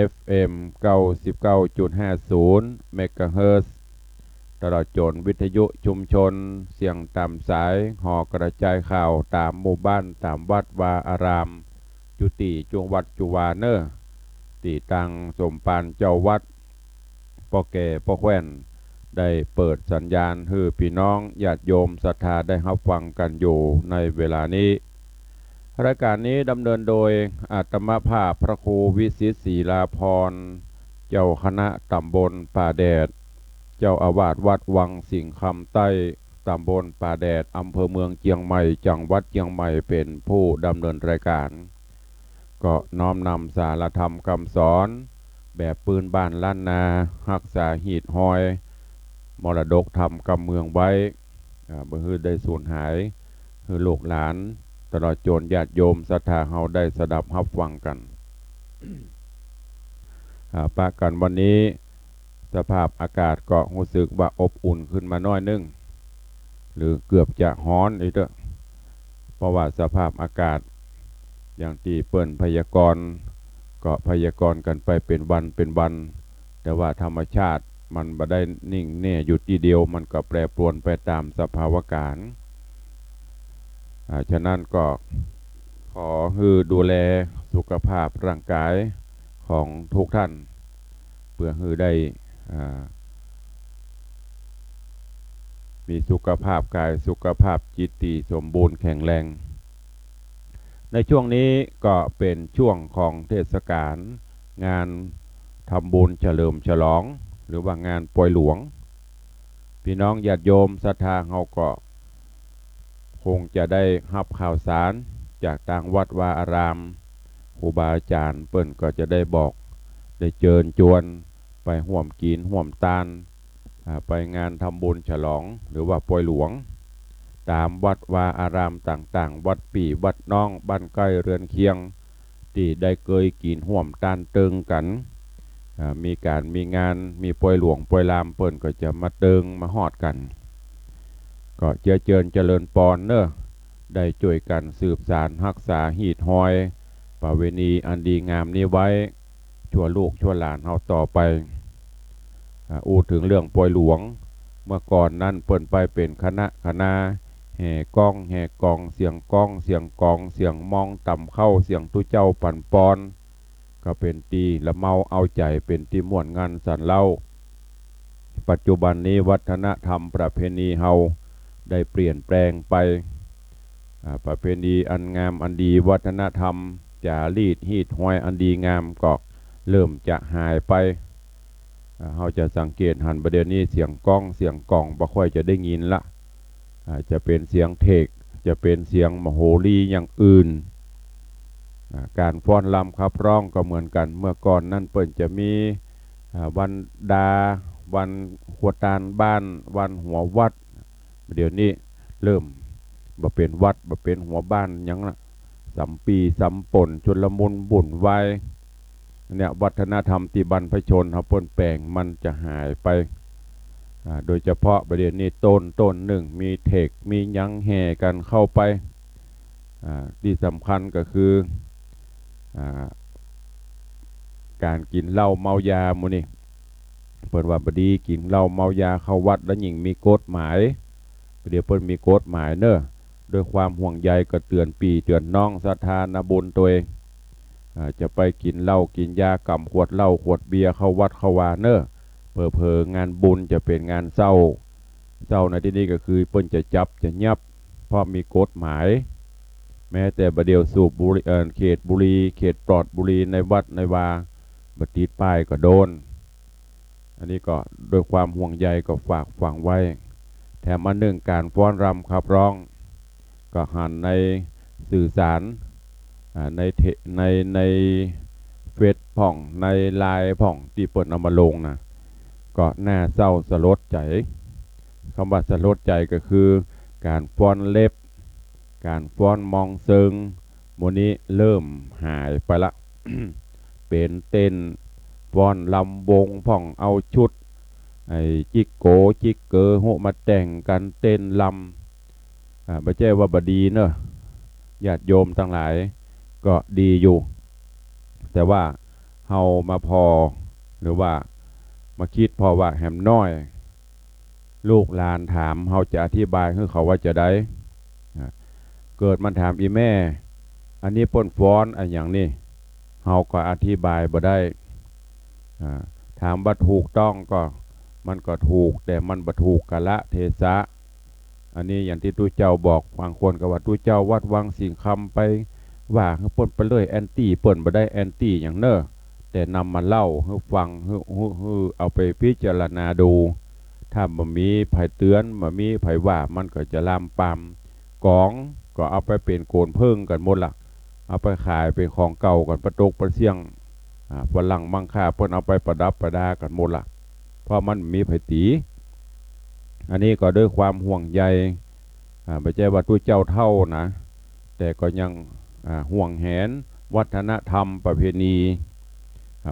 FM 99.50 เมกะเฮิรตซ์ตลอดจนวิทยุชุมชนเสียงตามสายห่อกระจายข่าวตามหมู่บ้านตามวัดวาอารามจุติจงวัดจุวาเนอร์ตีตังสมปานเจ้าวัดปอแก่ปอแควนได้เปิดสัญญาณให้พี่น้องญาติโยมศรัทธาได้รับฟังกันอยู่ในเวลานี้รายการนี้ดำเนินโดยอาตมภาพพระครูวิสิตศรีลาภรณ์เจ้าคณะตำบลป่าแดดเจ้าอาวาสวัดวังสิงห์คำใต้ตำบลป่าแดดอำเภอเมืองเชียงใหม่จังหวัดเชียงใหม่เป็นผู้ดำเนินรายการก็น้อมนำสารธรรมคำสอนแบบปืนบ้านล้านนารักษาหีดหอยมรดกธรรมกำเมืองไว้เพื่อได้สูญหายคือลูกหลานตลอดจนญาติโยมศรัทธาเฮาได้สดับรับฟังกันปะกันวันนี้สภาพอากาศก็รู้สึกว่าอบอุ่นขึ้นมาน้อยนึงหรือเกือบจะร้อนอีกเด้อ เพราะว่าสภาพอากาศอย่างที่เปิ้นพยากรณ์ก็พยากรณ์กันไปเป็นวันเป็นวันแต่ว่าธรรมชาติมันบ่ได้นิ่งแน่อยู่ที่เดียวมันก็แปรปรวนไปตามสภาวะการฉะนั้นก็ขอให้ดูแลสุขภาพร่างกายของทุกท่านเพื่อให้ได้มีสุขภาพกายสุขภาพจิตที่สมบูรณ์แข็งแรงในช่วงนี้ก็เป็นช่วงของเทศกาลงานทำบุญเฉลิมฉลองหรือว่างานปล่อยหลวงพี่น้องญาติโยมศรัทธาเฮาก็คงจะได้รับข่าวสารจากต่างวัดวาอารามครูบาอาจารย์เปิ้นก็จะได้บอกได้เชิญชวนไปห่วมกินห่วมตาลไปงานทำบุญฉลองหรือว่าปล่อยหลวงตามวัดวาอารามต่างๆวัดปี่วัดน้องบ้านใกล้เรือนเคียงที่ได้เคยกินห่วมตาลเติงกันมีการมีงานมีปล่อยหลวงปล่อยลามเปิ้นก็จะมาเติงมาฮอดกันก็เจริญปอนเนอะได้ช่วยกันสืบสานรักษาหีดหอยประเวณีอันดีงามนี้ไว้ชั่วลูกชั่วหลานเฮาต่อไปอู้ถึงเรื่องปล่อยหลวงเมื่อก่อนนั้นเปิ้นไปเป็นคณะแห่กองเสียงกองเสียงกองเสียงมองต่ำเข้าเสียงตุเจ้าปั่นปอนก็เป็นตีละเมาเอาใจเป็นตีม่วนงานสันเล่าปัจจุบันนี้วัฒนธรรมประเพณีเฮาได้เปลี่ยนแปลงไปประเพณีอันงามอันดีวัฒนธรรมจารีตฮีดห้อยอันดีงามก็เริ่มจะหายไปเราจะสังเกตหันประเดี๋ยวนี้เสียงก้องเสียงกล่องบ่ค่อยจะได้ยินละจะเป็นเสียงเทกจะเป็นเสียงมโหรีอย่างอื่นการฟ้อนรำขับร้องก็เหมือนกันเมื่อก่อนนั่นเปิ่นจะมีวันดาวันหัวตาลบ้านวันหัววัดเดี๋ยวนี้เริ่มบ่เป็นวัดบ่เป็นหัวบ้านยังละสัมปีสัมปนชลมุนบุ่นวายเนี่ยวัฒนธรรมที่บรรพชนเขาเปิ้นแปลงมันจะหายไปโดยเฉพาะประเด็นนี้ต้นหนึ่งมีเทคมียังแห่กันเข้าไปที่สำคัญก็คือการกินเหล้าเมายาหมู่นี่เปิ้นว่าบดีกินเหล้าเมายาเข้าวัดแล้วยิ่งมีกฎหมายเดี๋ยวเปิ้นมีกฎหมายเนอะด้วยความห่วงใยก็เตือนปีเตือนน้องศรัทธานาบุญตัวเองจะไปกินเหล้ากินยากำขวดเหล้าขวดเบียร์เข้าวัดเข้าวาเนอะเพองานบุญจะเป็นงานเศร้าในที่นี้ก็คือเปิ้นจะจับจะยับเพราะมีกฎหมายแม้แต่ประเดี๋ยวสูบบุหรี่เขตบุหรี่เขตปลอดบุหรี่ในวัดในวาบัติดป้ายก็โดนอันนี้ก็โดยความห่วงใยก็ฝากฝังไว้แถมมาหนึ่งการฟ้อนรำขับร้องก็หันในสื่อสารในเฟซผ่องในไลน์ผ่องที่เปิดเอามาลงนะก็น่าเศร้าสลดใจคำว่าสลดใจก็คือการฟ้อนเล็บการฟ้อนมองเซิงโมนี้เริ่มหายไปละ เป็นเต้นฟ้อนลำวงผ่องเอาชุดไอ้จิกโกจิกเกอโหมาแต่งกันเต้นลำไม่ใช่ว่าบดีเนอะญาติโยมทั้งหลายก็ดีอยู่แต่ว่าเฮามาพอหรือว่ามาคิดพอว่าแหมน้อยลูกหลานถามเฮาจะอธิบายให้เขาว่าจะได้เกิดมันถามอีแม่อันนี้ป้นฟ้อนอันอย่างนี้เฮาก็อธิบายบ่ได้ถามว่าถูกต้องก็มันก็ถูกแต่มันบ่ถูกกะละเทศะอันนี้อย่างที่ตู้เจ้าบอกบางคนก็ว่าตู้เจ้าวัดวางสิ่งคำไปว่าให้เปิ้นไปเลยแอนตี้เปิ้นบ่ได้แอนตี้อย่างเน้อแต่นำมาเล่าให้ฟังให้เอาไปพิจารณาดูถ้าบ่มีไผเตือนบ่มีไผว่ามันก็จะลามปามกองก็เอาไปเป็นโกนเพิ่งกันหมดล่ะเอาไปขายเป็นของเก่ากันประตกประเสียงฝรั่งมังค่าเปิ้นเอาไปประดับประดากันหมดล่ะเพราะมันมีไผตีอันนี้ก็ด้วยความห่วงใยไม่ใช่ว่าตู้เจ้าเท่านะแต่ก็ยังห่วงแหนวัฒนธรรมประเพณี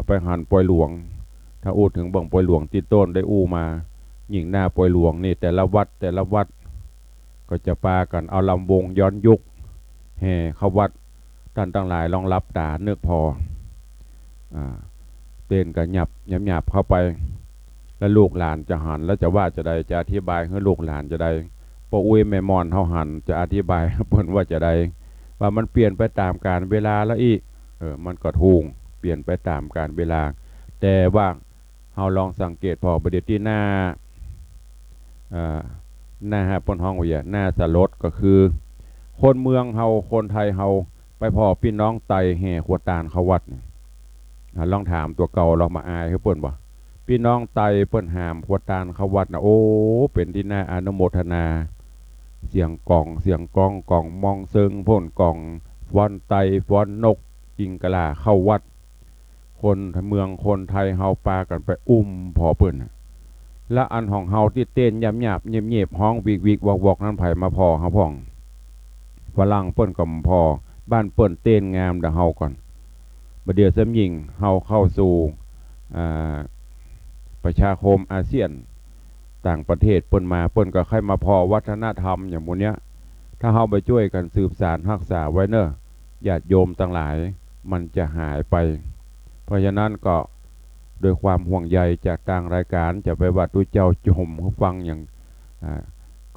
ไปหันปล่อยหลวงถ้าอู้ถึงบ่งปล่อยหลวงที่ต้นได้อู้มายิ่งหน้าปล่อยหลวงนี่แต่ละวัดก็จะปากันเอาลำวงย้อนยุค แห่เข้าวัดท่านทั้งหลายลองรับตาเนึกพอเต้นกับหยับเข้าไปแล้วลูกหลานจะหันแล้วจะว่าจะใดจะอธิบายให้ลูกหลานจะใดพออุ้ยแม่มอนเฮาหันจะอธิบายเพิ่นว่าจะใดว่ามันเปลี่ยนไปตามกาลเวลาแล้วอีมันก็ถูกเปลี่ยนไปตามกาลเวลาแต่ว่าเฮาลองสังเกตพอประเดี๋ยวที่หน้าฮะปนห้องว่าหน้าสลดก็คือคนเมืองเฮาคนไทยเฮาไปพอพี่น้องไตแห่ขวดตาลเขาวัดลองถามตัวเก่าลองมาอายเขาเปิ้นบ่พี่น้องไตเปิ้นหามขวดตาลเขาวัดนะโอ้เป็นที่น่าอนุโมทนาเสียงกล่องเสียงกองกล่องมองเซิงพ่นกล่องฟอนไตฟอนนกจิงกะลาเข้าวัดคนเมืองคนไทยเฮาปากันไปพอเปิ้นและอันของเฮาที่เต้นยำหยาบเงียบห้องวิกวอกนั้นไผมาพอเฮาพ่องฝรั่งเปิ้นก็พอบ้านเปิ้นเต้นงามเดาเฮาก่อนบัดเดี๋ยวสำยิงเฮาเข้าสู่ประชาคมอาเซียนต่างประเทศเปิ้นมาเปิ้นก็ค่อยมาพอวัฒนธรรมอย่างหมู่เนี้ยถ้าเฮาไปช่วยกันสืบสานรักษาไว้เนอะญาติโยมทั้งหลายมันจะหายไปเพราะฉะนั้นก็โดยความห่วงใยจากทางรายการจะไปวัดตุเจ้าจมเขาฟังอย่าง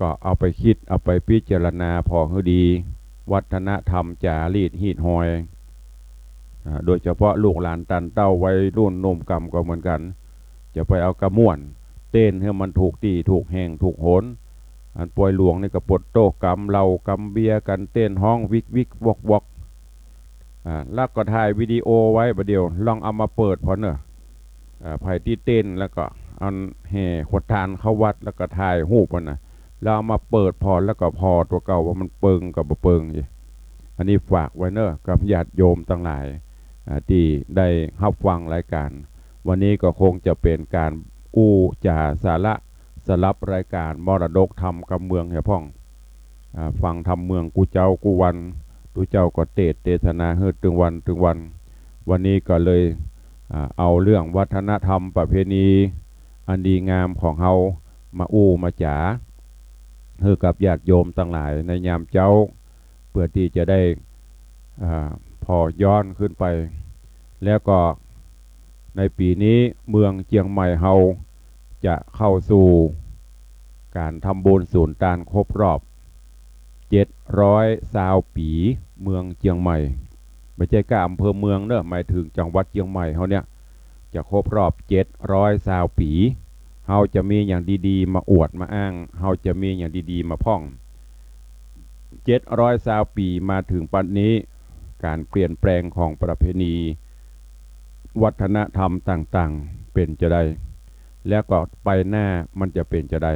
ก็เอาไปคิดเอาไปพิจารณาพอให้ดีวัฒนธรรมจารีตฮีดหอยโดยเฉพาะลูกหลานตันเต้าไว้รุ่นนมกรรมก็เหมือนกันจะไปเอากระม่วนเต้นให้มันถูกตีถูกแห่งถูกโหนอันป่วยหลวงนี่ก็ปดโต้กำเหล่ากำเบียกันเต้นห้องวิกวอกแล้วก็ถ่ายวิดีโอไว้ประเดี๋ยวลองเอามาเปิดพอเนอะไผ่ที่เต้นแล้วก็เอาแห่ขวดทานเข้าวัดแล้วก็ถ่ายหูปมันนะแล้วเอามาเปิดพอแล้วก็พอตัวเก่าว่ามันเปิงกับบ่เปิงอันนี้ฝากไว้เนอะกับญาติโยมทั้งหลายที่ได้รับฟังรายการวันนี้ก็คงจะเป็นการอู้จ่าสาระสลับรายการมรดกธรรมกับเมืองแห่พ่องฟังธรรมเมืองกูเจ้ากูวันตูเจ้าก็เทศนาเฮืดถึงวันวันนี้ก็เลยเอาเรื่องวัฒนธรรมประเพณีอันดีงามของเฮามาอู้มาจ๋าเฮือกับญาติโยมทั้งหลายในยามเจ้าเพื่อที่จะได้พอย้อนขึ้นไปแล้วก็ในปีนี้เมืองเชียงใหม่เฮาจะเข้าสู่การทำบุญศูนย์ตาลครบรอบ720 ปีเมืองเชียงใหม่ไม่ใช่แค่อำเภอเมืองเนอะหมายถึงจังหวัดเชียงใหม่เขาเนี่ยจะครบรอบ720 ปีเฮาจะมีอย่างดีๆมาอวดมาอ้างเฮาจะมีอย่างดีๆมาพ่อง720 ปีมาถึงปัจจุบันนี้การเปลี่ยนแปลงของประเพณีวัฒนธรรมต่างๆเป็นจะได้แล้วก็ไปหน้ามันจะเป็นจะได้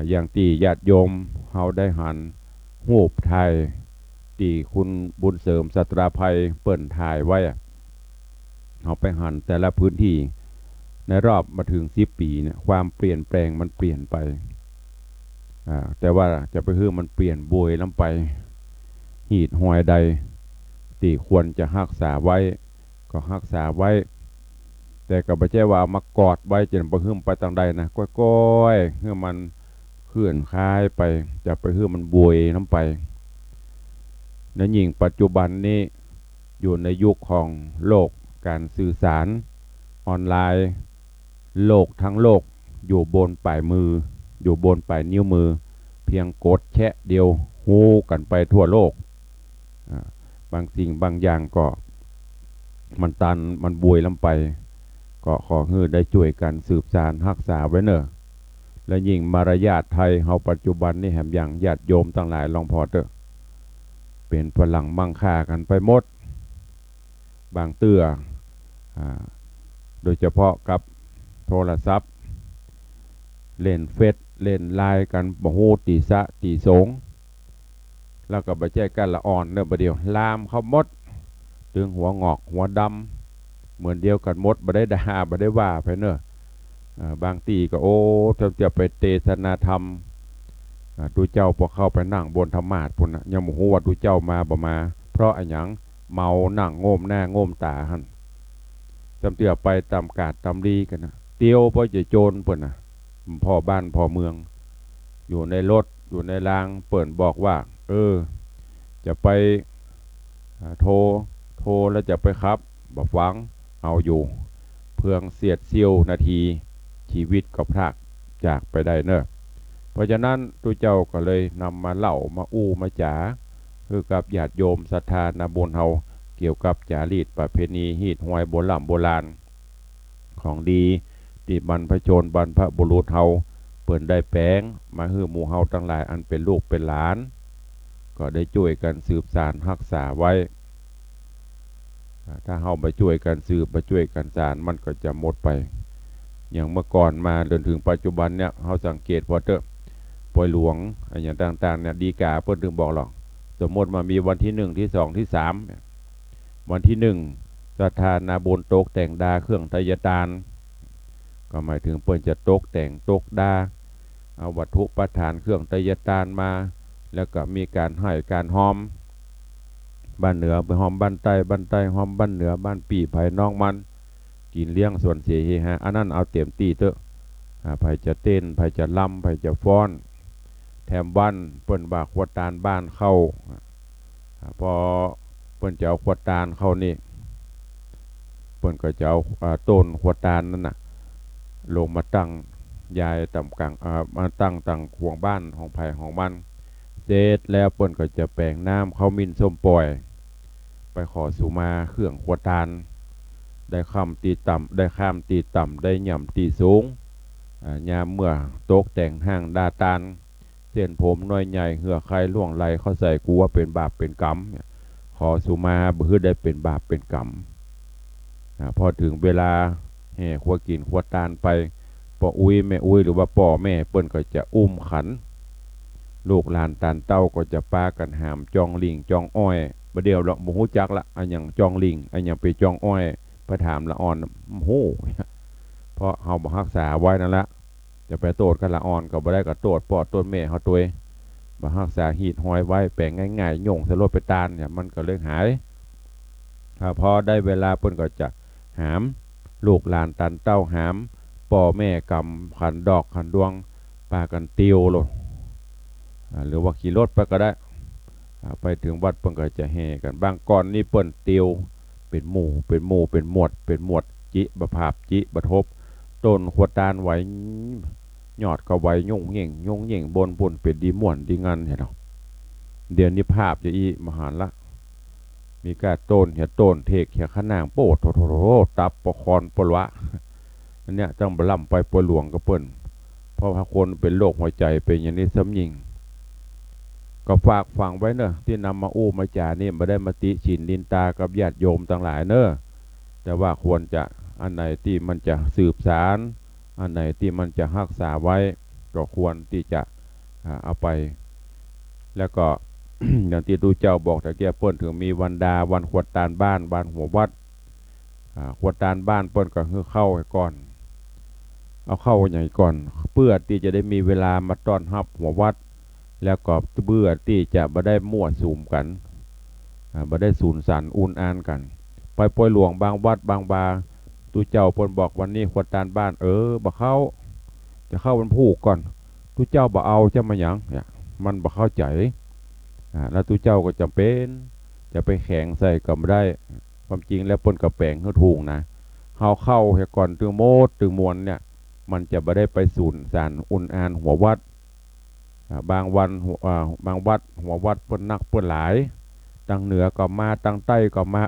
อย่างที่ญาติโยมเฮาได้หันหูปไทยที่คุณบุญเสริมสัตราภัยเปิ่นถ่ายไว้เอาไปหันแต่ละพื้นที่ในรอบมาถึง10 ปีเนี่ยความเปลี่ยนแปลงมันเปลี่ยนไปแต่ว่าจะไปคือมันเปลี่ยนบวยลำไปหีดหอยใดที่ควรจะรักษาไว้ก็รักษาไว้แต่ก็ไม่ใช่ว่าเอามากอดไว้จนไปหื้มไปทางใดนะก้อยๆเพื่อมันเคลื่อนคลายไปจะไปหื้มมันบวยน้ำไปในยิ่งปัจจุบันนี้อยู่ในยุคของโลกการสื่อสารออนไลน์โลกทั้งโลกอยู่บนปลายมืออยู่บนปลายนิ้วมือเพียงกดแชะเดียวหูกันไปทั่วโลกบางสิ่งบางอย่างก็มันตันมันบวยลำไปก็ขอให้ได้ช่วยกันสืบสานรักษาไว้เนอะและยิ่งมารยาทไทยเฮาปัจจุบันนี่แหมอย่างญาติโยมทั้งหลายลองพอเถอะเป็นฝรั่งมั่งค่ากันไปหมดบางเตื้อโดยเฉพาะกับโทรศัพท์เล่นเฟซเล่นไลน์กันบ่ฮู้ตีสะตีสงแล้วก็บ่แจ้กันละอ่อนเด้อบ่เดียวลามเขาหมดถึงหัวงอกหัวดำเหมือนเดียวกันหมดบ่ได้ด่าบ่ได้ว่าไปเนอะบางทีก็โอ้จะไปเทศนาธรรมดูเจ้าพอเข้าไปนั่งบนธรรมาสพุ่นน่ะยังบ่ฮู้ว่าดูเจ้ามาบ่มาเพราะอันหยังเมานั่งโง่มหน้าโง่มตาหั่นจำเตือไปตามกาดตามดีกันนะเตียวพอจะโจรเพิ่นน่ะพ่อบ้านพ่อเมืองอยู่ในรถอยู่ในรางเปิ่นบอกว่า จะไปโทรแล้วจะไปครับบ่ฟังเอาอยู่เพื่องเสียดเสี้ยวนาทีชีวิตก็พรากจากไปได้เนอะเพราะฉะนั้นตุเจ้าก็เลยนำมาเล่ามาอู้มาจ๋าคือกับญาติโยมศรัทธานาบุญเฮาเกี่ยวกับจารีตประเพณีฮีดหวยโบราณของดีที่บรรพชนบรรพบุรุษเฮาเปิ่นได้แปลงมาฮื้อหมู่เฮาทั้งหลายอันเป็นลูกเป็นหลานก็ได้ช่วยกันสืบสานรักษาไว้ถ้าเฮาไปช่วยกันสืบไปช่วยกันสานมันก็จะหมดไปอย่างเมื่อก่อนมาจนถึงปัจจุบันเนี่ยเฮาสังเกตพอเถอะปล่อยหลวงอย่างต่างๆเนี่ยดีกาเพิ่นถึงบอกหรอกสมมติมามีวันที่1ที่2ที่3วันที่1ศรัทธานาบุญตกแต่งดาเครื่องไทยตานก็หมายถึงเปิ้นจะตกแต่งตกดาเอาวัตถุประทานเครื่องไทยตานมาแล้วก็มีการให้การหอมบ้านเหนือไปหอมบ้านใต้หอมบ้านเหนือบ้านปีไผ่น้องมันกินเลี้ยงส่วนเสียเฮฮะอันนั้นเอาเต็มตีเถอะไผ่จะเต้นไผ่จะล่ำไผ่จะฟ้อนแถมวันเปิ้นบากขวดตาลบ้านเข้าพอเปิ้นจะเอาขวดตาลเข้านี่เปิ้นก็จะเอาต้นขวดตาลนั่นน่ะลงมาตั้งยายต่ำกลางมาตั้งขวงบ้านของไผ่ของมันเสร็จแล้วเปิ้นก็จะแปลงน้ำข้าวมิ้นส้มปล่อยไปขอสุมาเครื่องขวดตาลได้ข้ามตีต่ำได้หย่ำตีสูงยามเมื่อตกแต่งห้างดาตาลเส้นผมน้อยใหญ่เหือใครล่วงไหลเขาใส่กูว่าเป็นบาปเป็นกรรมขอสุมาเพื่อได้เป็นบาปเป็นกรรมพอถึงเวลาแห่ขวกินขวตาลไปพ่ออุ้ยแม่อุ้ยหรือว่าพ่อแม่เปิ้นก็จะอุ้มขันลูกหลานตานเต้าก็จะปากันหามจองลิงจองอ้อยประเดี๋ยวเราโมโหจักละอันอย่างจองลิงอันอย่างไปจองอ้อยไปถามละอ่อนโมโหเพราะเฮาบ่รักษาไว้นั่นละจะไปโตดกันละอ่อนก็บ่ได้ก็โตดปอดต้นแม่เฮาตัวบ่รักษาหีดหอยไว้แปลงง่ายๆโยงสลดไปตาลเนี่ยมันก็เลยหายพอได้เวลาเปิ้นก็จะหามลูกหลานตันเต้าหามป่อแม่กำขันดอกขันดวงปากันติวโลหรือว่าขี่รถไปก็ได้ไปถึงวัดเปิ้นก็จะแห่กันบางก่อนนี่เปิ้นติวเป็นหมู่เป็นหมวดจิบภาพจิบทบต้นขวดตาลไหวยอดก็ไหวยุ่งเหย่งบนเป็นดีม่วนดีงันเห็นหรอเดี๋ยวนี้ภาพจะอีมหาละมีการต้นเทกเหี่ยขนางโปดโถตับปะคอนปลวะอันเนี้ยต้องบล่ำไปปวหลวงก็เปิ้นเพราะว่าคนเป็นโรคหัวใจเป็นอย่างนี้ซ้ำยิงก็ฝากฟังไว้เนอะที่นำมาอู้มาจ่านี่มาได้มาติฉินดินตากับญาติโยมต่างหลายเนอะแต่ว่าควรจะอันไหนที่มันจะสืบสารอันไหนที่มันจะรักษาไว้ก็ควรที่จะเอาไปแล้วก็ อย่างที่ดูเจ้าบอกแต่แกเปิ้นถึงมีวันดาวันขวดตาลบ้านหัววัดขวดตาลบ้านเปิ้นก็คือเข้าให้ก่อนเอาเข้าใหญ่ก่อนเพื่อที่จะได้มีเวลามาต้อนรับหัววัดแล้วก็เบื่อที่จะมาได้มั่วสุมกันมาได้สูญสันอุ่นอ่านกันไปปล่อยหลวงบางวัดบางบาตูเจ้าเปิ้นบอกวันนี้ขวดตาลบ้านบ่เข้าจะเข้าวันผูกก่อนตูเจ้าบ่เอาจะมาหยังเนี่ยมันบ่เข้าใจแล้วตูเจ้าก็จำเป็นจะไปแข่งใส่ก็ไม่ได้ความจริงแล้วเปิ้นกับแปลงเขาถูกนะเข้าให้ก่อนตึงโมดตึงมวลเนี่ยมันจะไม่ได้ไปสูญสารอุ่นอ่านหัววัดบางวัดหัววัดเปิ้นนักเปิ้นหลายตั้งเหนือก็มาตั้งใต้ก็มา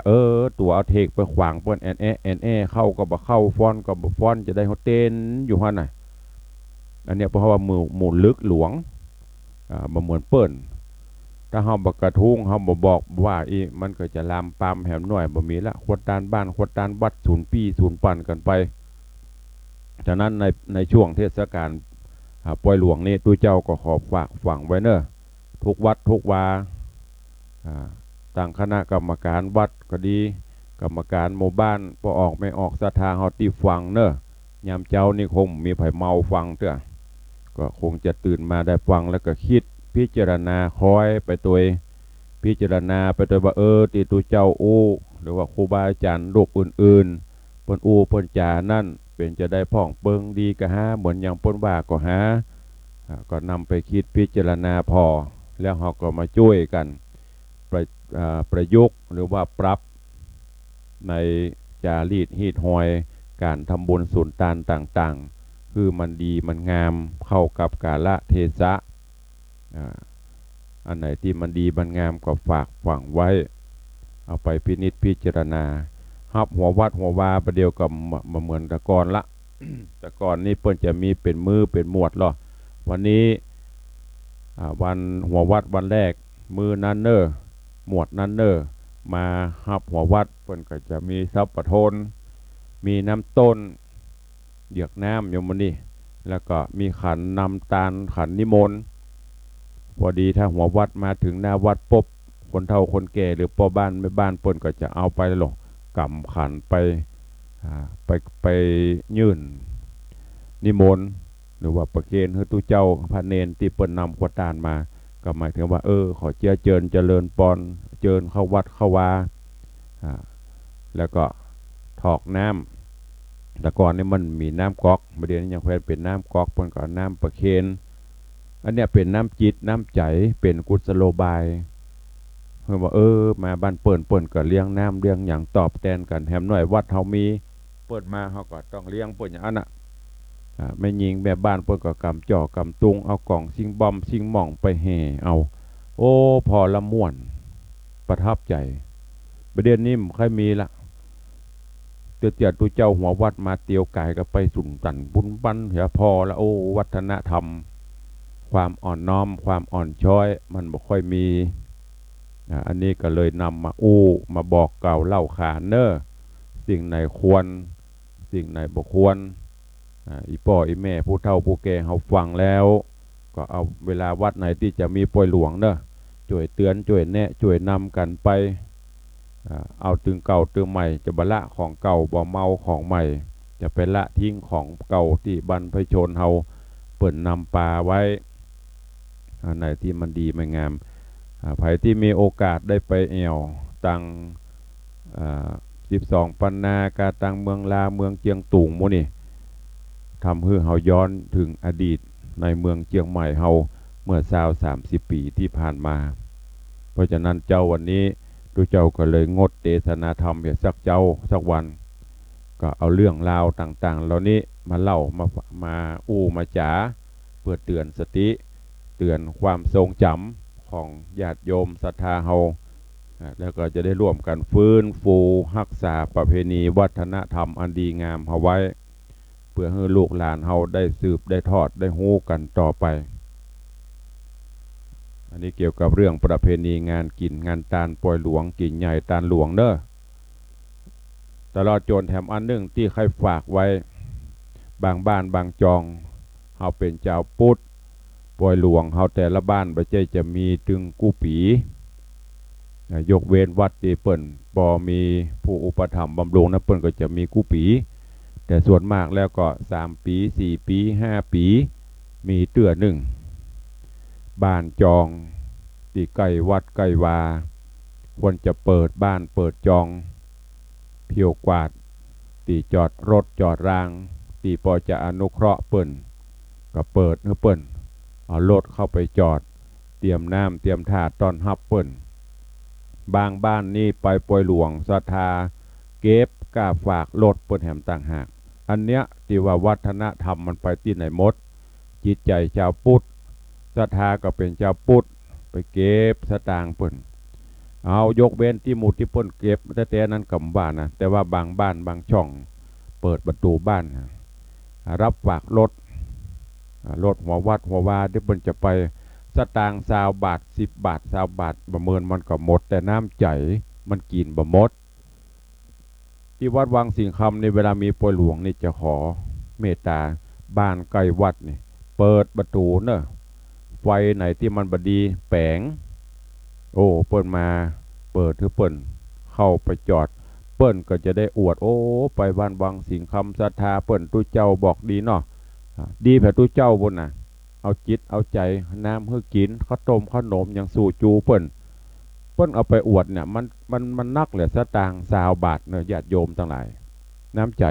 ตัวเอาเทกไปขวางเปิ้นแอนแอเข้าก็บ่เข้าฟ้อนก็บ่ฟ้อนจะได้เขาเต้นอยู่หั่นน่ะอันเนี้ยเพราะว่าหมู่ลึกหลวงบ่เหมือนเปิ้นถ้าเฮาบ่กระทุ้งเฮาบ่บอกว่ามันก็จะลามปามแหมหน่อยบ่มีละขวดตาลบ้านขวดตาลวัดศูนย์ปีศูนย์ปั่นกันไปฉะนั้นในช่วงเทศกาลปล่อยหลวงนี่ตู้เจ้าก็ขอฝากฝังไว้เนอะทุกวัดทุกวาตั้งคณะกรรมการวัดก็ดีกรรมการหมู่บ้านพอออกไม่ออกศรัทธาเฮาที่ฟังเนอะยามเจ้านี่คงมีไผเมาฟังเถอะก็คงจะตื่นมาได้ฟังแล้วก็คิดพิจารณาคอยไปตัวพิจารณาไปตัวว่าที่ตู้เจ้าหรือว่าครูบาอาจารย์ลูกอื่นๆเปิ้นเปิ้นจานั่นเป็นจะได้พ่องเปิงดีก็หาเหมือนอย่างเปิ้นว่าก็หาก็นำไปคิดพิจารณาพอแล้วเฮาก็มาช่วยกัน ประยุกต์หรือว่าปรับในจารีตฮีตหอยการทำบุญสุนทานต่างๆคือมันดีมันงามเข้ากับกาลเทศะอันไหนที่มันดีมันงามก็ฝากฝังไว้เอาไปพินิจพิจารณาฮับหัววัดหัววาประเดียวกับมาเหมือนตะกอนละ แต่ก่อนนี้เปิ้นจะมีเป็นมือเป็นหมวดหรอวันนี้วันหัววัดวันแรกมือนั้นเนอหมวดนั้นเนอมาฮับหัววัดเปิ้นก็จะมีซับปะทนมีน้ำต้นเหยือกน้ำอยู่มันนี่แล้วก็มีขันนำตาลขันนิมนต์พอดีถ้าหัววัดมาถึงหน้าวัดปุ๊บคนเฒ่าคนแก่หรือพ่อบ้านแม่บ้านเปิ้นก็จะเอาไปหรอกกำขันไปยื่นนิมนต์หรือว่าประเคนให้ตู้เจ้าพระเนนที่เปิ้นนำขวดตานมาก็หมายถึงว่าขอเจริญเจริญปอนเจิญเข้าวัดเข้าวาแล้วก็ถอกน้ำแต่ก่อนนี่มันมีน้ำก๊อกประเดี๋ยวนี้ยังเป็นน้ำก๊อกเปิ้นก็น้ำประเคนอันเนี้ยเป็นน้ำจิตน้ำใจเป็นกุศโลบายเพื่อว่ามาบ้านเปิ้นก็เลี้ยงน้ำเลี้ยงอย่างตอบแทนกันแถมหน่อยวัดเฮามีเปิ้นมาเฮาก็ต้องเลี้ยงเปิ้นอย่างนั้นน่ะไม่ยิงแบบบ้านเปิ้นก็กำจ่อกำตุงเอากล่องซิงบอมซิงหม่องไปแห่เอาพอละม่วนประทับใจประเด็นนี้ใครมีละเตียตุเจ้าหัววัดมาเตียวกายก็ไปสุนตันบุญบันเหียพอละวัฒนธรรมความอ่อนน้อมความอ่อนช้อยมันบ่ค่อยมีอันนี้ก็เลยนำมาบอกเก่าเล่าขานเนอสิ่งไหนควรสิ่งไหนบ่ควรอีพ่ออีแม่ผู้เฒ่าผู้แก่เขาฟังแล้วก็เอาเวลาวัดไหนที่จะมีป่วยหลวงเนอะช่วยเตือนช่วยแนะช่วยนำกันไปเอาตึงเก่าตึงใหม่จะบละของเก่าบ่เมาของใหม่จะเป็นละทิ้งของเก่าที่บรรพชนเฮาเปิ่นนำปลาไว้อันไหนที่มันดีมันงามไผที่มีโอกาสได้ไปแอวตัง12 ปันนากาตังเมืองลาเมืองเจียงตุงโมนี่ทำให้เฮาย้อนถึงอดีตในเมืองเจียงใหม่เฮาเมื่อ30 ปีที่ผ่านมาเพราะฉะนั้นเจ้าวันนี้ทุกเจ้าก็เลยงดเทศนาธรรมอย่าสักวันก็เอาเรื่องราวต่างๆเหล่านี้มาเล่ามามาจ๋าเพื่อเตือนสติเตือนความทรงจำของญาติโยมศรัทธาเฮาแล้วก็จะได้ร่วมกันฟื้นฟูรักษาประเพณีวัฒนธรรมอันดีงามเอาไว้เพื่อให้ลูกหลานเฮาได้สืบได้ทอดได้ฮู้กันต่อไปอันนี้เกี่ยวกับเรื่องประเพณีงานกินงานตาลปล่อยหลวงกิ่งใหญ่ตาลหลวงเด้อตลอดจนแถมอันหนึ่งที่ใครฝากไว้บางบ้านบางจองเฮาเป็นเจ้าพุทธปล่อยหลวงเฮาแต่ละบ้านบ่ใช่จะมีตึงกู้ปียกเว้นวัดที่เปิ้นบ่มีผู้อุปถัมภ์บำรุงนะเปิ้นก็จะมีกู้ปีแต่ส่วนมากแล้วก็3 ปี4 ปี5 ปีมีเตื้อหนึ่งบ้านจองที่ใกล้วัดใกล้วาควรจะเปิดบ้านเปิดจองเพียวกวาดที่จอดรถจอดรางที่พอจะอนุเคราะห์เปิ้นก็เปิดให้เปิ้นเอารถเข้าไปจอดเตรียมน้ำเตรียมถาดต้อนรับเปิ้นบางบ้านนี่ไปป่วยหลวงศรัทธาเก็บกล้าฝากรถเปิ้นแหมต่างหากอันเนี้ยที่ว่าวัฒนธรรมมันไปที่ไหนหมดจิตใจชาวพุทธศรัทธาก็เป็นชาวพุทธไปเก็บสตางค์เปิ้นเอายกเว้นที่หมู่ที่เปิ้นเก็บแต่นั้นกำบ้านนะแต่ว่าบางบ้านบางช่องเปิดประตูบ้านรับฝากรถหัววัดหัววาที่เปิ้นจะไปสตางค์20 บาท10 บาท20 บาทประเมินมันก็หมดแต่น้ำใจมันกินบ่หมดที่วัดวังสิงคำในเวลามีป่วยหลวงนี่จะขอเมตตาบ้านใกล้วัดนี่เปิดประตูเนอะไฟไหนที่มันบดีแปงเปิ้นมาเปิดถือเปิ้นเข้าไปจอดเปิ้นก็จะได้อวดไปบ้านวังสิงคำศรัทธาเปิ้นตู้เจ้าบอกดีเนาะดีแผ่ตู้เจ้าบนน่ะเอาจิตเอาใจน้ำให้กินข้าวต้มขนมอย่างสู่จูเปิ้นเอาไปอวดเนี่ยมันนักเหลือสตางค์20 บาทเนอะญาติโยมทั้งหลายน้ำใจ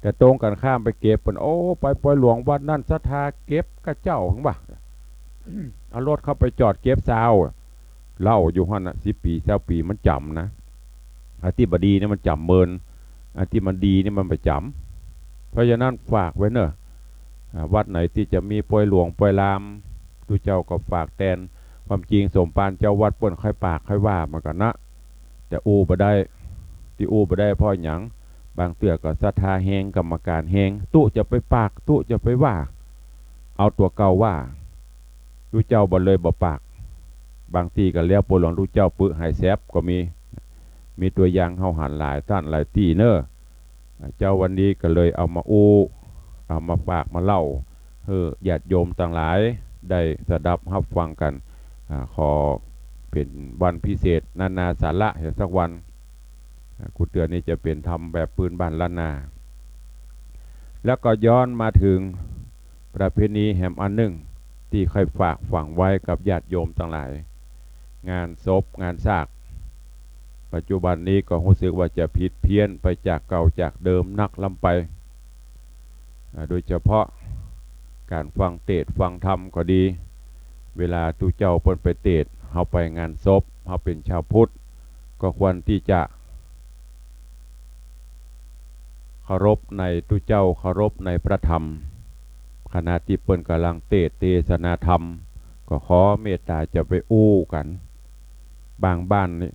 แต่ตรงกันข้ามไปเก็บเปิ้นไปปล่อยหลวงวัดนั่นศรัทธาเก็บกระเจ้าของบ่า เอารถเข้าไปจอดเก็บซาว เล่าอยู่หั่นน่ะ10 ปี20 ปีมันจำนะอันที่บดีเนี่ยมันจำเมินอันที่มันดีเนี่ยมันไปจำเพราะฉะนั้นฝากไว้เนอะวัดไหนที่จะมีป่วยหลวงป่วยลามทุเจ้าก็ฝากแทนความจริงสมปานเจ้าวัดเปิ้นค่อยปากค่อยว่ามากันนะแต่อู้บ่ได้ที่อู้บ่ได้เพราะหยังบางเตือก็ศรัทธาแฮงกรรมการแฮงตู้จะไปปากตู้จะไปว่าเอาตัวเก่าว่าทุเจ้าบ่เลยบ่ปากบางทีก็แล้วปวหลวงทุเจ้าปึให้แซบก็มีตัวอย่างเฮาหันหลายท่านหลายที่เนอะเจ้าวันนี้ก็เลยเอามาอู้เอามาฝากมาเล่าญาติโยมต่างหลายได้สดับรับฟังกันขอเป็นวันพิเศษนานาสาระเห็นสักวันกูเตือนนี้จะเป็นทำแบบปืนบ้านล้านนา แล้วก็ย้อนมาถึงประเพณีแห่งอันหนึ่งที่เคยฝากฝังไว้กับญาติโยมทั้งหลาย งานศพงานซากปัจจุบันนี้ก็รู้สึกว่าจะผิดเพี้ยนไปจากเก่าจากเดิมนักลำไปโดยเฉพาะการฟังเทศน์ฟังธรรมก็ดี เวลาทุเจ้าเปิ้นไปเทศน์เฮาไปงานศพเฮาเป็นชาวพุทธก็ควรที่จะเคารพในทุเจ้าเคารพในพระธรรมขณะที่เปิ้นกำลังเทศนาธรรมก็ขอเมตตาจะไปอู้กันบางบ้านนี่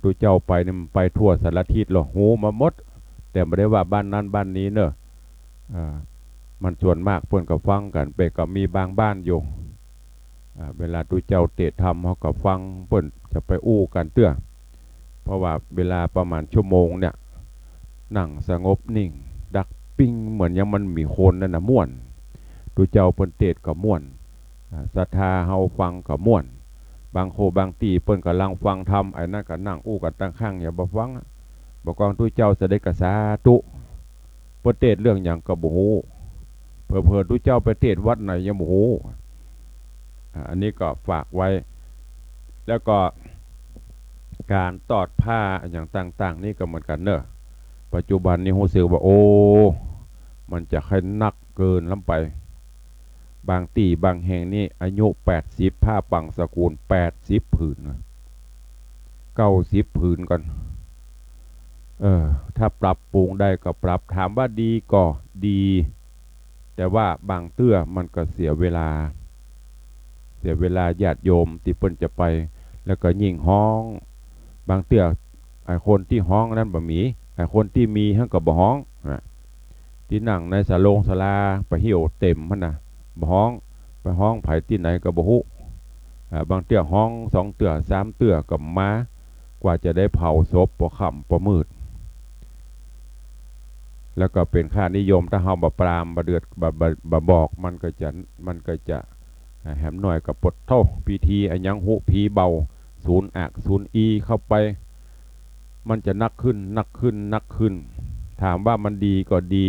ทุเจ้าไปนี่มันไปทั่วสารทิศหรอหูมาหมดแต่ไม่ได้ว่าบ้านนั้นบ้านนี้เนอะมันส่วนมากเปิ้นก็ฟังกันไปก็มีบางบ้านอยู่เวลาทุเจ้าเทศธรรมเขาก็ฟังเปิ้นจะไปอู้กันเตื้อเพราะว่าเวลาประมาณชั่วโมงเนี่ยนั่งสงบนิ่งดักปิ้งเหมือนยังมันมีคนนั่นนะม่วนทุเจ้าเปิ้นเทศก็ม่วนศรัทธาเฮาฟังก็ม่วนบางโคบางตีเปิ้นกำลังฟังธรรมไอ้นั่นก็นั่งอู้กันตั้งข้างอย่าบ่ฟังบอกกองทุเจ้าเสด็จกษาตุเปิ้นเทศเรื่องหยังก็บ่ฮู้เผลอๆทุเจ้าไปเทศวัดไหนยังบ่ฮู้อันนี้ก็ฝากไว้แล้วก็การตอดผ้าอย่างต่างๆนี่ก็เหมือนกันเนอะปัจจุบันนี้รู้สึกว่าโอ้มันจะค่อยนักเกินล้ำไปบางตีบางแห่งนี่อายุ80ผ้าปังสกุล80ผืน90ผืนก่อนถ้าปรับปรุงได้ก็ปรับถามว่าดีก็ดีแต่ว่าบางเตื้อมันก็เสียเวลาญาติโยมที่เปิ้นจะไปแล้วก็ยิ่งห้องบางเตื้อไอ้คนที่ห้องนั้นบ่มีไอ้คนที่มีหั่นก็บ่ห้องที่นั่งในศาลงศาลาไปเหี่ยวเต็มมันน่ะบ่ห้องไปห้องไผที่ไหนก็บ่ฮู้บางเตื้อห้อง2เตื้อ3เตื้อก็มากว่าจะได้เผาศพบ่ค่ำบ่มืดแล้วก็เป็นค่านิยมถ้าเฮาบ่ปรามบ่เดือดบ่บอกมันก็จะแหมหน่อยกับปดเท่าพิธีอันยังหุผีเบาศูนย์อักศูนย์อีเข้าไปมันจะนักขึ้นถามว่ามันดีก็ดี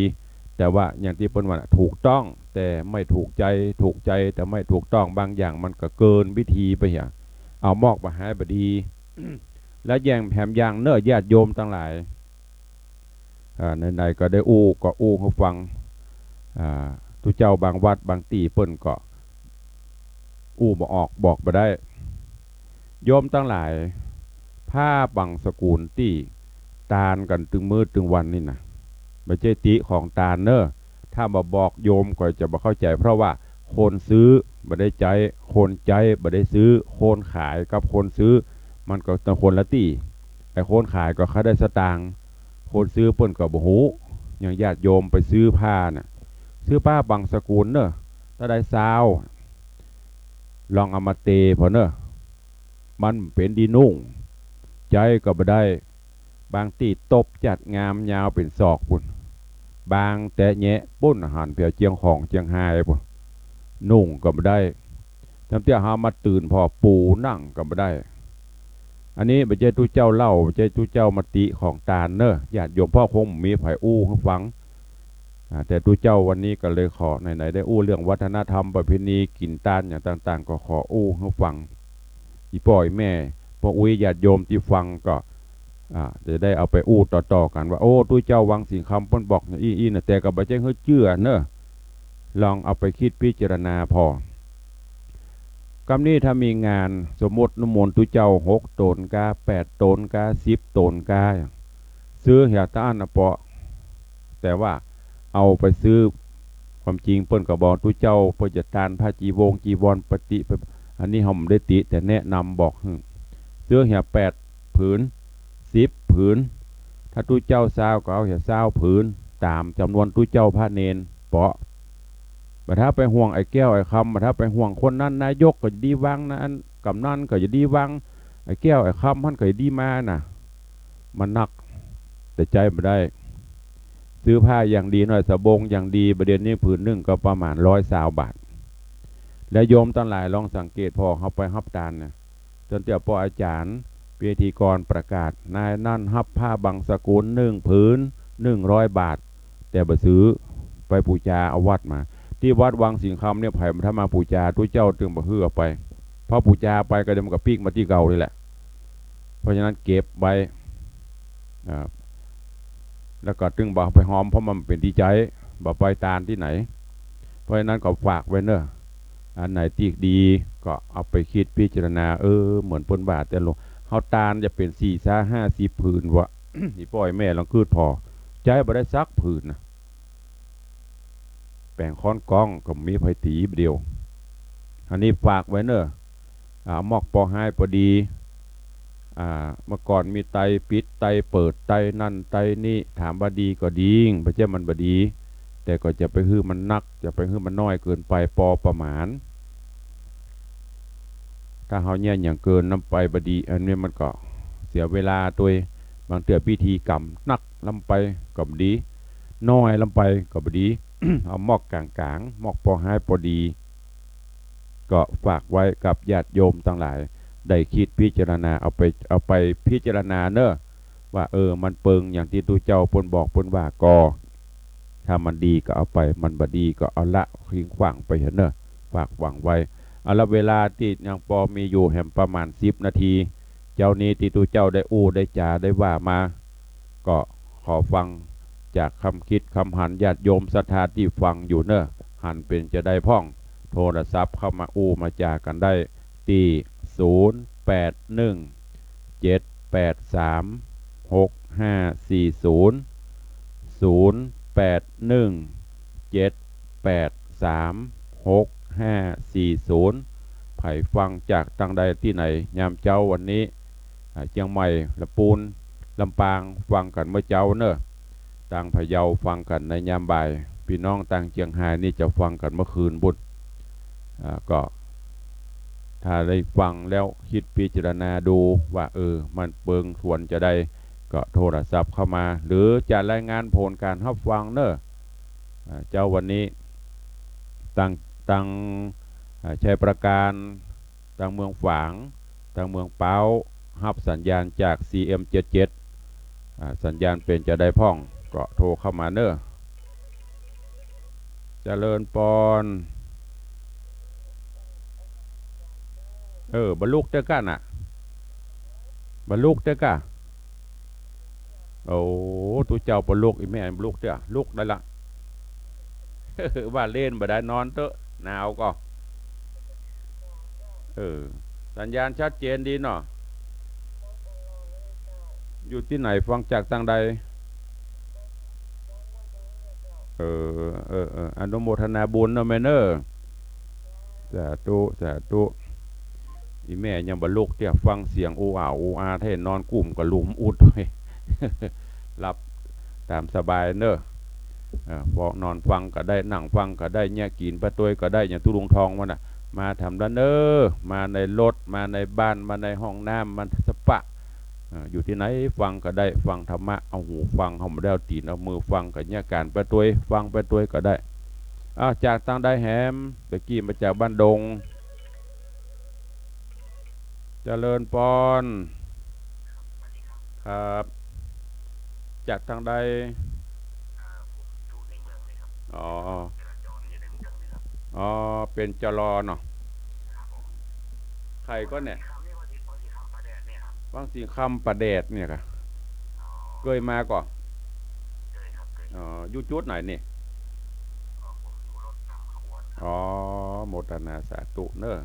แต่ว่าอย่างที่เปิ้นว่าถูกต้องแต่ไม่ถูกใจแต่ไม่ถูกต้องบางอย่างมันก็เกินวิธีไปอย่างเอามอกมาหายบดี และแย่งแถมอย่างเน้อญาติโยมทั้งหลายในก็ได้อู้เขาฟังทุเจ้าบางวัดบางตีเปิ้นก็อู้บ่ออกบอกบ่ได้โยมตั้งหลายผ้าบังสกุลที่ตาลกันตึงมือตึงวันนี่นะไม่ใช่ติของตาลเนอะถ้ามาบอกโยมก็จะบ่เข้าใจเพราะว่าคนซื้อบ่ได้ใจคนใจบ่ได้ซื้อคนขายกับคนซื้อมันก็ต่างคนละตีไอ้คนขายก็เขาได้สตางค์คนซื้อเปิ้นก็บ่ฮู้อย่างญาติโยมไปซื้อผ้าน่ะซื้อผ้าบังสกุลเนอะถ้าได้ซาวลองเอามาเตพอเนอะมันเป็นดีนุ่งใจก็บ่ได้บางตีตบจัดงามยาวเป็นศอกปุ่นบางแต่แยะปุ้นอาหารเพียเจียงของเจียงไฮ้ปุ่นนุ่งก็บ่ได้จำเตี้ยหามาตื่นพอปูนั่งก็บ่ได้อันนี้บ่ใช่ทุเจ้าเล่าบ่ใช่ทุเจ้ามาติของตาลเนอะญาติโยมพ่อคงมีไผอู้ให้ฟังแต่ทุเจ้าวันนี้ก็เลยขอไหนๆได้อู้เรื่องวัฒนธรรมประเพณีกินตาลอย่างต่างๆก็ขออู้ให้ฟังอีป่อยแม่พวกอุ้ยญาติโยมที่ฟังก็จะได้เอาไปอู้ต่อๆกันว่าโอ้ทุเจ้าวังสิ่งคำเพิ่นบอกอีน่ะแต่ก็บ่ใช่เฮือเชื่อเนอะลองเอาไปคิดพิจารณาพอ กำนี้ถ้ามีงานสมมติน้ำมนต์ตุเจ้า6 ตนกา8 ตนกา10 ตนกาซื้อเหี่ยต้านนะเปาะแต่ว่าเอาไปซื้อความจริงเปิ้นก็บอกตุเจ้าเปิ้นจะทานผ้าจีวรปฏิอันนี้เฮาบ่ได้ติแต่แนะนำบอกซื้อเหี่ย8 ผืน10 ผืนถ้าตุเจ้าซาวก็เอาเหี่ย20 ผืนตามจำนวนตุเจ้าพระเนนเปาะบัดถ้าไปห่วงไอ้แก้วไอ้คำบัดถ้าไปห่วงคนนั้นนายกก็ดีวังนะอันกำนันก็จะดีวังไอ้แก้วไอ้คำมันก็ดีมาน่ะมันนักแต่ใจไม่ได้ซื้อผ้าอย่างดีหน่อยสบงอย่างดีประเด็นนี้ผืนหนึ่งก็ประมาณ120 บาทและโยมตั้งหลายลองสังเกตพอเขาไปฮับตานเนี่ยจนเตี่ยวปออาจารย์เพิธีกรประกาศนายนั่นฮับผ้าบางสกุล1 ผืน100 บาทแต่บ่ซื้อไปปูจาเอาวัดมาที่วัดวังสิงคำเนี่ยไผ่มาถ้ามาปูจาทุกเจ้าจึงบ่ฮื้อไปเพราะปูจาไปก็เดี๋ยวมันก็ปีกมาที่เก่าเลยแหละเพราะฉะนั้นเก็บไว้แล้วก็ตึงบอกไปหอมเพราะมันเป็นดีใจบอกไปตาลที่ไหนเพราะฉะนั้นก็ฝากไว้เนอะอันไหนที่ดีก็เอาไปคิดพิจารณาเหมือนปนบาทแต่ลงเขาตาลจะเป็น4-50 ผืนวะ นี่ปล่อยแม่ลองคืดพอใจบ่ได้ซักผืนนะแป่งค้อนกองก็มีไผตีเดียวอันนี้ฝากไว้เนอะมอกปอให้พอดีเมื่อก่อนมีไตปิดไตเปิดไตนั่นไตนี่ถามว่าดีก็ดีพระเจ้ามันบดีแต่ก็จะไปฮื้อมันนักจะไปฮื้อมันน้อยเกินไปปอประมาณถ้าเขาเนี่ยอย่างเกินน้ำไปบดีอันนี้มันก็เสียเวลาตัวบางเตือพิธีกรรมนักลำไปก็บดีน้อยลำไปก็บดี เอามอกกลางมอกพอให้พอดีก็ฝากไว้กับญาติโยมทั้งหลายได้คิดพิจารณาเอาไปพิจารณาเนอะว่ามันเปิงอย่างที่ตูเจ้าปนบอกปนว่ากอถ้ามันดีก็เอาไปมันบดีก็เอาละทิ้งขว่างไปเนอะฝากหวังไว้เอาละเวลาที่ยังพอมีอยู่แห่งประมาณ10 นาทีเจ้านี้ที่ตูเจ้าได้ได้จาได้ว่ามาก็ขอฟังจากคำคิดคำหันญาติโยมศรัทธาที่ฟังอยู่เนอะหันเป็นจะได้พ่องโทรศัพท์เข้ามามาจากันได้ที่0817836540 0817836540ไผ่ฟังจากตั้งใดที่ไหนยามเจ้าวันนี้เชียงใหม่ลำปูนลำปางฟังกันเมื่อเจ้าเนอะต่างพะเยาฟังกันในยามบ่ายพี่น้องต่างเชียงรายนี่จะฟังกันเมื่อคืนบุญก็ถ้าได้ฟังแล้วคิดพิจารณาดูว่ามันเปิงส่วนจะได้ก็โทรศัพท์เข้ามาหรือจะรายงานผลการรับฟังเนอะเจ้าวันนี้ตั้งใช้ประการตั้งเมืองฝางตั้งเมืองเป้ารับสัญญาณจาก CM77 สัญญาณเป็นจะได้พ่องก็โทรเข้ามาเนอะเจริญปอนบรรลุเต้กันอ่ะบรรลุเต้กะโอ้ตูเจ้าบรรลุอีแม่บรรลุเต้อะลุกได้ละ ว่าเล่นบ่ได้นอนเตอะหนาวก็สัญญาณชัดเจนดีเนาะอยู่ที่ไหนฟังจากทางใดอนุโมทนาบุญเนาะแม่เนอสาธุอีแม่ยังบรรลุเตี้ยฟังเสียงอูอาให้นอนกลุ่มกับหลุมอุดด้วย หลับตามสบายเนอะพอนอนฟังก็ได้นั่งฟังก็ได้เนี่ยกินปลาตัวก็ได้อย่างตุลุงทองมันน่ะมาทำด้านเนอมาในรถมาในบ้านมาในห้องน้ำมันสปะอยู่ที่ไหนฟังก็ได้ฟังธรรมะเอาหูฟังเอามาได้ตีนเอามือฟังก็เนี่ยการปลาตัวฟังปลาตัวก็ได้จากทางได้แหมตะกี้มาจากบ้านดงเจริญปอนครับจากทางใดอ๋อเป็นจรอเนาะใครก็เนี่ยวังสีคำประเดดเนี่ยค่ะเคยมาก่อนอยู่จุดไหนนี่อ๋อโมทนาสาธุเนอะ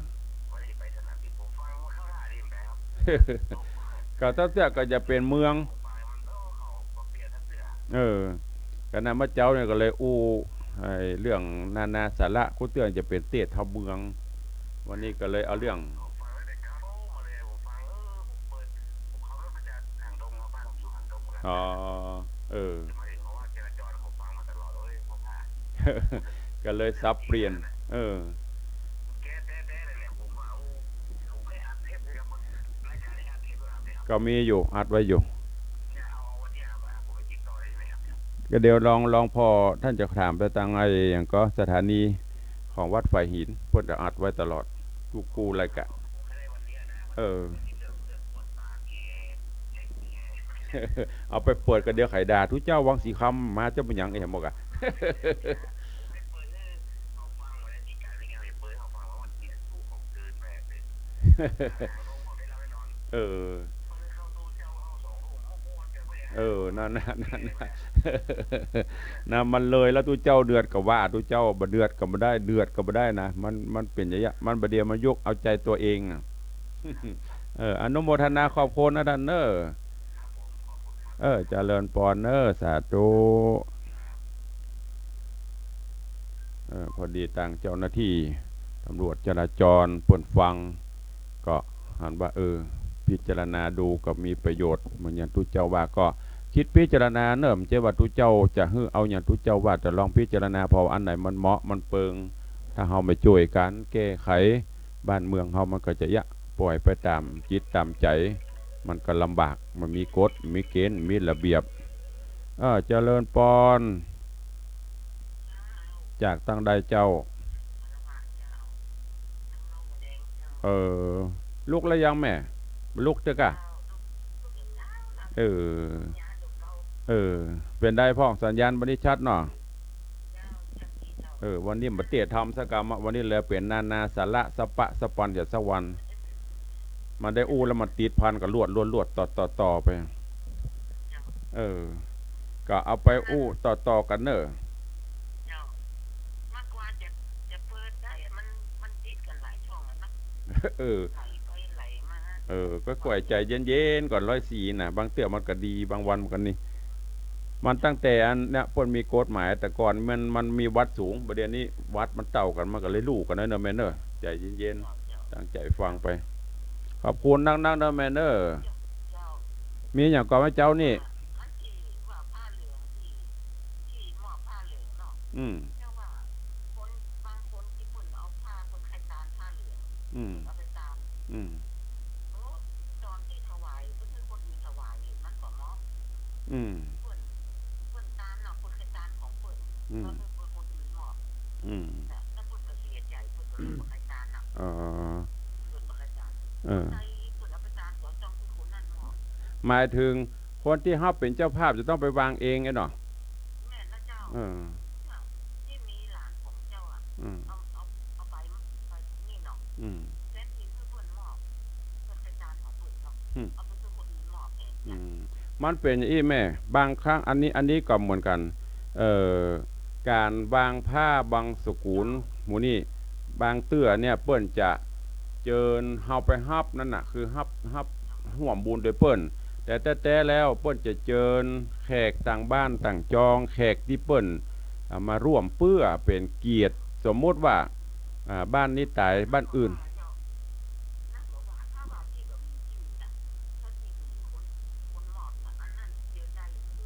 ก็ถ้าเสื้อก็จะเป็นเมืองเออก็นำมาเจ้าเนี่ยก็เลยอู้ไอ้เรื่องนาสาระกูเตือนจะเป็นเตะทับเมืองวันนี้ก็เลยเอาเรื่องอ๋อเออก็เลยซับเปลี่ยนเออก็มีอยู่อัดไว้อยู่ก็เดี๋ยวลองพอท่านจะถามไปทางไอ้อย่างก็สถานีของวัดฝ่ายหินเพื่อจะอัดไว้ตลอดกูอะไรกะเออ เอาไปเปิดกันเดียวไข่ดาทุเจ้าวังสีคำมาเจ้าเป็นหยังไอ้เห็นบอกอะเออเออนั่นนะมันเลยแล้วทุเจ้าเดือดกับว่าทุเจ้าบ่เดือดกับบ่ได้เดือดกับบ่ได้นะมันเป็นอย่างเงี้ยมันบ่เดียวมันยกเอาใจตัวเองอะอนุโมทนาขอบคุณนะท่านเนอเจริญพรเนอสาธุพอดีต่างเจ้าหน้าที่ตำรวจจราจรเปิ่นฟังก็หันว่าพิจารณาดูก็มีประโยชน์เหมือนอย่างทุเจ้าว่าก็คิดพิจารณาเนิ่มเจ้าว่าทุเจ้าจะเอาอย่างทุเจ้าว่าจะลองพิจารณาพออันไหนมันเหมาะมันเปิงถ้าเฮาไม่ช่วยกันแก้ไขบ้านเมืองเฮามันก็จะปล่อยไปตามจิตตามใจมันก็ลำบากมันมีกฎมีเกณฑ์มีระเบียบเจริญปอนจากตั้งใดเจ้าเออลูกแล้วยังแม่ลูกเจ้ากะเออเออเป็นได้พ่อสัญญาณบันทึกชัดเนาะวันนี้มาเตี้ยทำสักกรรมวันนี้เลยเปลี่ยนนาสาระสปะสปันอย่าสักวันมันได้อู้แล้วมันติดพันกับลวดต่อไปเออก็เอาไปอู้ต่อกันเนอะเออก็ก่อยใจเย็นๆก่อน104น่ะบางเตื้อมันก็ดีบางวันมันก็นี่มันตั้งแต่อันเนี้ยพ่นมีกฎหมายแต่ก่อนมันมีวัดสูงประเดี๋ยวนี้วัดมันเต่ากันมันก็เลยลูกกันเนอะแม่เนอะใจเย็นๆตั้งใจฟังไปขอบคุณนั่งเนอะแม่เนอะมีอย่างก่อนว่าเจ้านี่อืมอืมอืมอืมอืมอืมเออเออหมายถึงคนที่ฮับเป็นเจ้าภาพจะต้องไปวางเองไงเนาะเอออืมอืมอืมอืมมันเป็นอย่างนี้แม่บางครั้งอันนี้ก็เหมือนกันเอ่อการวางผ้าบางสกุลหมูนี่บางเตื้อเนี่ยเปิ้นจะเจิญเฮาไปฮับนั่นน่ะคือฮับห่วมบุญโดยเปิ้นแต่แล้วเปิ้นจะเจิญแขกต่างบ้านต่างจองแขกที่เปิ้นมาร่วมเพื่อเป็นเกียรติสมมุติว่าบ้านนี้ตายบ้านอื่น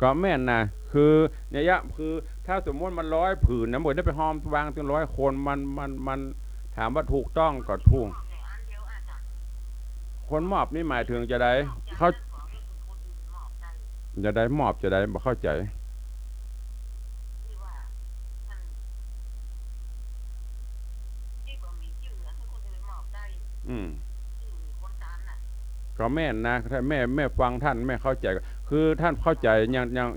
ก็แม่นนะคือเนี่ยคือถ้าสมมติมัน100 ผืนนะหมดได้ไปหอมวางถึง100 คนมันถามว่าถูกต้องก็ถูกคนมอบนี่หมายถึงจะได้เขาจะได้มอบจะได้บ่เข้าใจอืมก็แม่นนะถ้าแม่ฟังท่านแม่เข้าใจคือท่านเข้าใจอ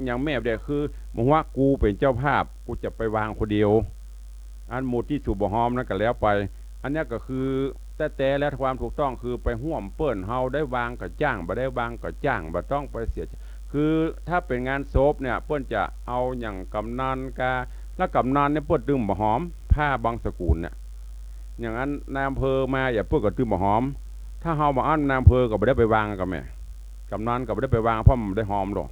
ย่างแม่เด็กคือบอกว่ากูเป็นเจ้าภาพกูจะไปวางคนเดียวอันหมุดที่สูบบ่หอมนั่นก็แล้วไปอันนี้ก็คือแต่และความถูกต้องคือไปห่วมเปิ้นเฮาได้วางก็จ้างบ่ได้วางก็จ้างบ่ต้องไปเสียคือถ้าเป็นงานศพเนี่ยเปิ้นจะเอาอย่างกำนันกาแล้วกำนันเนี่ยเปิ้นดื่มบ่หอมผ้าบางสกุลเนี่ยอย่างนั้นนายอำเภอมาอย่าเปิ้นก็ดื่มบ่หอม ถ้าเฮามาอั้นนายอำเภอก็บ่ได้ไปวางกับแม่กำนันก็บ่ได้ไปวางเพราะมันได้หอมดอก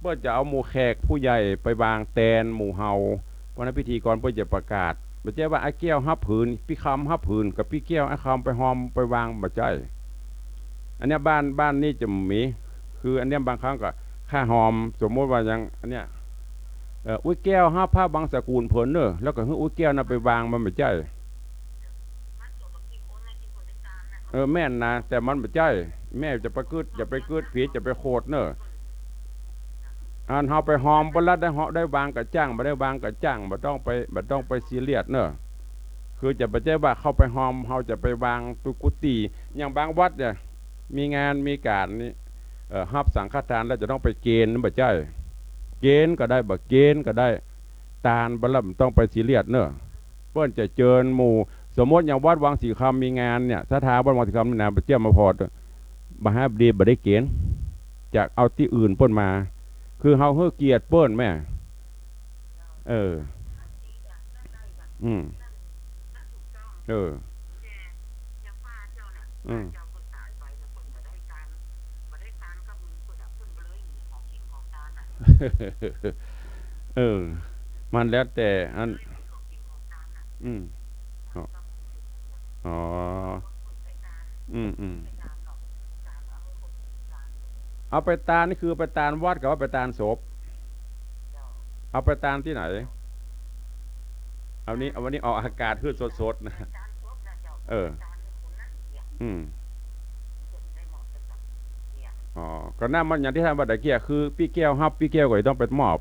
เพื่อจะเอาหมู่แขกผู้ใหญ่ไปวางแตนหมู่เฮาวันนั้นพิธีกรเพื่อจะประกาศบ่ใช่ว่าไอ้แก้วฮับผืนพี่คำฮับผืนกับพี่แก้วไอ้คำไปหอมไปวางบ่ใช่อันเนี้ยบ้านนี่จะมีคืออันเนี้ยบางครั้งก็ค่าหอมสมมติว่าอย่างอันเนี้ยอุ้ยแก้วฮับผ้าบางสกุลเพิ่นเนอะแล้วก็อุ้ยแก้วน่ะไปวางมันบ่ใช่แม่นนะแต่มันบ่ใช่แม่จะไปกึดอย่าไปกึดผีจะไปโคดเนอะอันเฮาไปหอมบ่ละได้เหาะได้วางก็จ้างบ่ได้วางก็จ้างบ่ต้องไปซีเรียสเนอะคือจะบ่ใช่ว่าเข้าไปหอมเฮาจะไปวางตุกุฏิอย่างบางวัดเนี่ยมีงานมีการนี่รับสังฆทานแล้วจะต้องไปเกณฑ์บ่ใช่เกณฑ์ก็ได้บ่เกณฑ์ก็ได้ตาลบ่ละต้องไปซีเรียสเนอะเพิ่นจะเจิญหมู่สมมติอย่างวัดวังสีคำมีงานเนี่ยสถาบันวังสีคำนี่นะไปเจียมมาพอดมหาบดีบ่ได้เกณฑ์จากเอาที่อื่นเพิ่นมาคือเฮาเฮือเกียรติเปิ้นแม่เอออืมเอออืมเออมันแล้วแต่อันอืมอ๋ออืมเอาไปตาลนี่คือไปตาลวัดกับว่าไปตาลศพเอาไปตาลที่ไหนเอานี้เอาวันนี้ออกอากาศขึ้นสดๆนะเอออืมอ๋อก็น่ามันอย่างที่ท่านบอกตะเกียคือพี่แก้วฮับพี่แก้วก็ต้องไปมอบ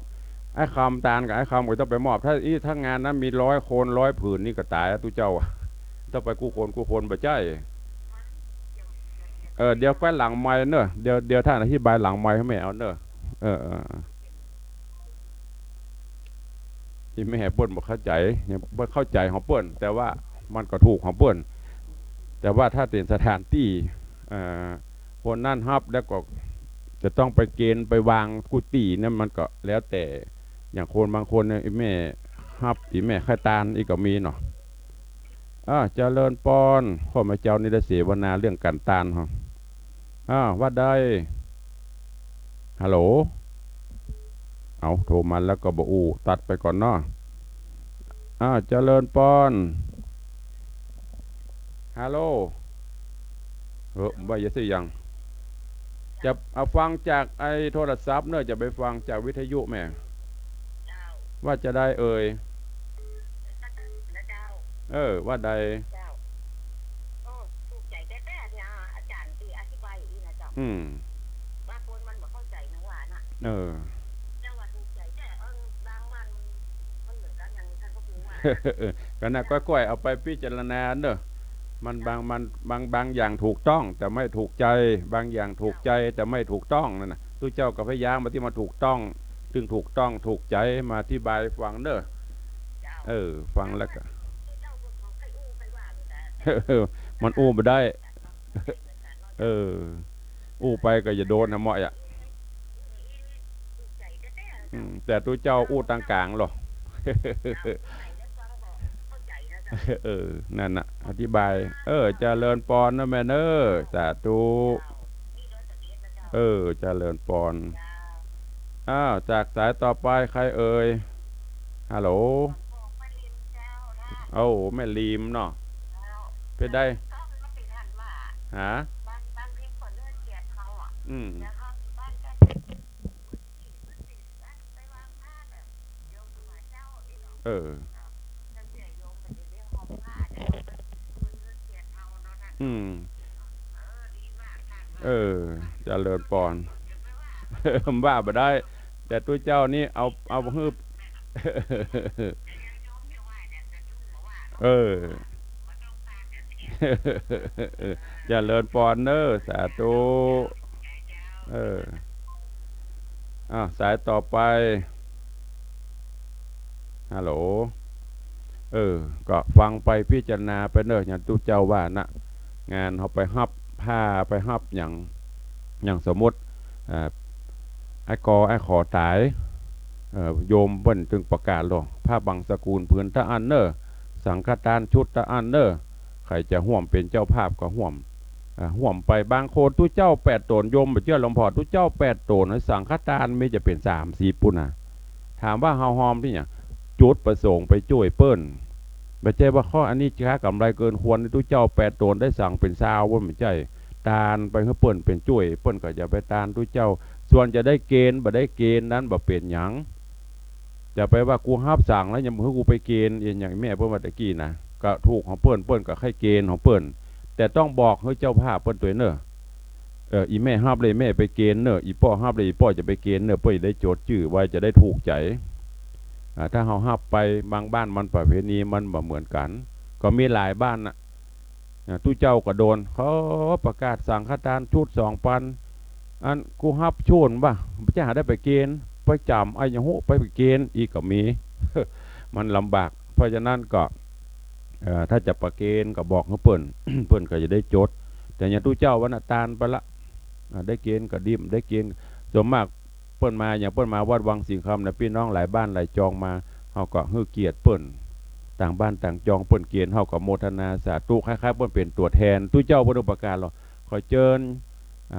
ไอ้คำตาลกับไอ้คำก็ต้องไปมอบถ้างานนั้นมี100 คน100 ผืนนี่ก็ตายตู้เจ้าต้องไปกู้คนบ่ใช่เดี๋ยวไปหลังไม้เนอะเดี๋ยวท่านอธิบายหลังไม้ให้แม่เอาเนอะที่แม่เปิ้นบ่เข้าใจยังบ่เข้าใจของเปิ้นแต่ว่ามันก็ถูกของเปิ้นแต่ว่าถ้าเป็นสถานที่เอ่อคนนั่นฮับแล้วก็จะต้องไปเกณฑ์ไปวางกุฏินั่นมันก็แล้วแต่อย่างคนบางคนเนี่ยแม่ฮับอีแม่ค่ายตาลอีกก็มีเนาะเจริญปอนข้าพเจ้านี่ได้เสวนาเรื่องการตาลฮะว่าได้ฮัลโหลเอาโทรมาแล้วก็บอกตัดไปก่อนเนาะเจริญปอนฮัลโหลว่าจะสิยังจะเอาฟังจากไอ้โทรศัพท์เนอะจะไปฟังจากวิทยุแม่ว่าจะได้ว่าใดอืมก็น่าก้อยๆเอาไปพิจารณาเนอะมันบางอย่างถูกต้องแต่ไม่ถูกใจบางอย่างถูกใจแต่ไม่ถูกต้องนั่นนะทุกเจ้าก็พยายามมาที่มาถูกต้องถึงถูกต้องถูกใจมาอธิบายฟังเนอะฟังแล้วก็มันไม่ได้เออไปก็อย่าโดนนะหมอยแต่ตัวเจ้าต่างกลางหรอนั่นน่ะอธิบายเจริญปอนนะแม่เนอสาธุเจริญปอนจากสายต่อไปใครฮัลโหลแม่ลีมเนาะไปได้หาอืมเอออืมเจริญปอนบ้าบ่ได้แต่ตัวเจ้านี่เอาฮืบเออเจริญปอนเนอสาธุสายต่อไปฮัลโหลก็ฟังไปพิจารณาไปเนอะอย่างตู้เจ้าว่านะงานเขาไปฮับผ้าไปฮับอย่างสมมติไอ้ขอตายโยมเบิ้นจึงประกาศหรอผ้าบางสกุลพื้นตะอันเนอสังฆทานชุดตะอันเนอใครจะห่วมเป็นเจ้าภาพก็ห่วม ห่วมไปบางโคนทุเจ้า8 ตนโยมไปเจ้าหลวงพ่อทุเจ้า8 ตนสังฆทานไม่จะเป็น3-4ปุ่นนะถามว่าเฮาหอมที่เนี่ยจุดประสงค์ไปช่วยเปิ้นไม่ใช่ว่าข้ออันนี้ค้ากำไรเกินควรทุเจ้า8 ตนได้สั่งเป็นซาวว่าไม่ใช่ตานไปให้เปิ้นเป็นช่วยเปิ้นก็จะไปตานทุเจ้าส่วนจะได้เกณฑ์บ่ได้เกณฑ์นั้นบ่เป็นหยังจะไปว่ากูห้ามสั่งแล้วยังให้กูไปเกณฑ์อย่างแม่เพิ่นว่าตะกี้นะก็ถูกของเปิ้นก็ให้เกณฑ์ของเปิ้นแต่ต้องบอกให้เจ้าภาพเปิ้นตัวเนอะอีแม่ห้ามเลยแม่ไปเกณฑ์เนอะอีพ่อห้ามเลยอีพ่อจะไปเกณฑ์เนอะเพื่อได้โจทย์ชื่อไว้จะได้ถูกใจถ้าเฮาห้ามไปบางบ้านมันประเพณีมันบ่เหมือนกันก็มีหลายบ้านนะตู้เจ้าก็โดนเขาประกาศสั่งฆทานชุด2,000อันกูฮับชุนบ่จะหาได้ไปเกณฑ์ไปจำไอ้ยังโหไปเกณฑ์อีกก็มี มันลำบากเพราะฉะนั้นก็ถ้าจะประเกณฑ์ก็บอกเขาเปิ้น เปิ้นก็จะได้จดแต่อย่างตู้เจ้าวันตาลไปละได้เกณฑ์ก็ดิ่มได้เกณฑ์ส่วนมากเปิ้นมาอย่างเปิ้นมาวัดวังสิงคำนะพี่น้องหลายบ้านหลายจองมาเขาก็ฮือเกียรติเปิ้นต่างบ้านต่างจองเปิ้นเกณฑ์เขาก็โมทนาสาธุคล้ายๆเปิ้นเป็นตัวแทนตู้เจ้าเปิ้นอุปการหรอขอเชิญ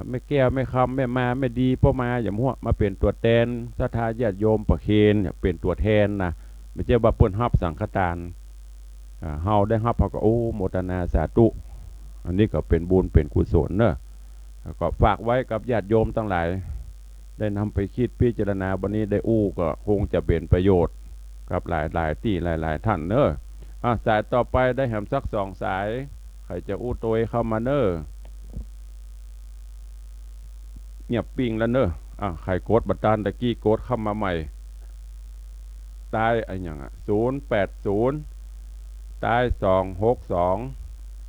ไม่แก้วไม่คำไม่มาไม่ดีพ่อมาอย่างหัวมาเป็นตัวแทนศรัทธาญาติโยมประเคนเป็นตัวแทนนะไม่ใช่ว่าเปิ้นฮับสังฆทานเฮาได้ฮับเขาก็โอ้โมทนาสาธุอันนี้ก็เป็นบุญเป็นกุศลเนอะก็ฝากไว้กับญาติโยมทั้งหลายได้นำไปคิดพิจารณาวันนี้ได้อู้ก็คงจะเป็นประโยชน์กับหลายที่หลายท่านเนอะสายต่อไปได้แหมสัก2 สายใครจะอู้ตัวเข้ามาเนอะเงียบปิ้งแล้วเนอะใครโกดบัตรตะกี้โกดเข้ามาใหม่ตายไอ้ยัง080ตาย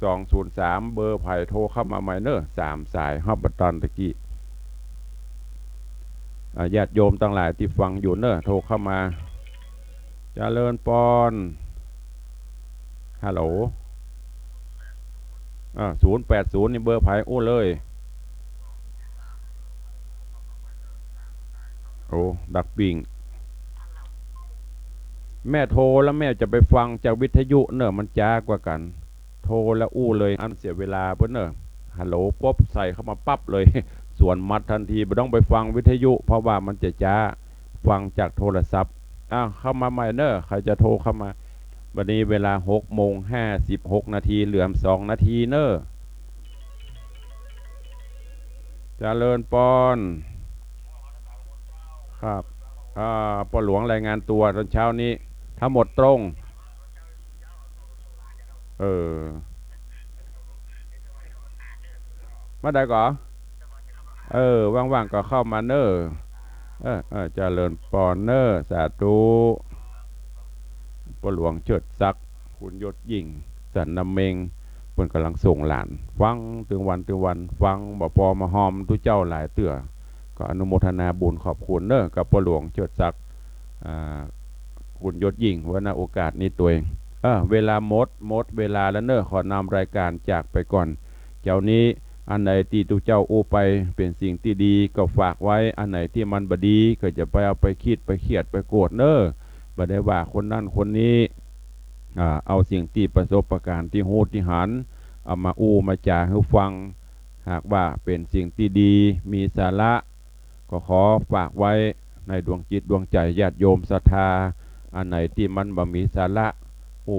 262-203เบอร์ไผ่โทรเข้ามาใหม่เนอะ3 สายฮับบัตรตะกี้ญาติโยมทั้งหลายที่ฟังอยู่เนอะโทรเข้ามาเจริญปอนฮัลโหล080นี่เบอร์ไผ่โอ้เลยโอ้ดักปิงแม่โทรแล้วแม่จะไปฟังจากวิทยุเนอะมันจ้ากว่ากันโทรแล้วอู้เลยอันเสียเวลาเพื่อนเนอะฮัลโหลป๊บใส่เข้ามาปั๊บเลยส่วนมัดทันทีไม่ต้องไปฟังวิทยุเพราะว่ามันจะจ้าฟังจากโทรศัพท์เข้ามาใหม่เนอะใครจะโทรเข้ามาวันนี้เวลา6:56เหลือ2 นาทีเนอะเจริญปอนครับปอหลวงรายงานตัวตอนเช้านี้ทั้งหมดตรงเออมาได้ก่อว่างๆก็เข้ามาเนอะเจริญปอนเนอร์สาธุปอหลวงเฉิดซักคุณยศยิ่งสันนำเมงเพิ่นกำลังส่งหลานฟังถึงวันฟังบ่พอมาหอมทุเจ้าหลายเตื่อก็อนุโมทนาบุญขอบคุณเนอะกับปอหลวงเฉิดซักคุณยศยิ่งว่าณโอกาสนี้ตัวเองเวลาหมดเวลาแล้วเนอะขอนำรายการจากไปก่อนเจ้านี้อันไหนที่ตุเจ้าโอไปเป็นสิ่งที่ดีก็ฝากไว้อันไหนที่มันบดีก็จะไปเอาไปคิดไปเครียดไปโกรธเนอะบ่ได้ว่าคนนั้นคนนี้เอาสิ่งที่ประสบประการที่โหดที่หันเอามามาจ่าให้ฟังหากว่าเป็นสิ่งที่ดีมีสาระก็ขอฝากไว้ในดวงจิตดวงใจญาติโยมศรัทธาอันไหนที่มันบ่มีสาระ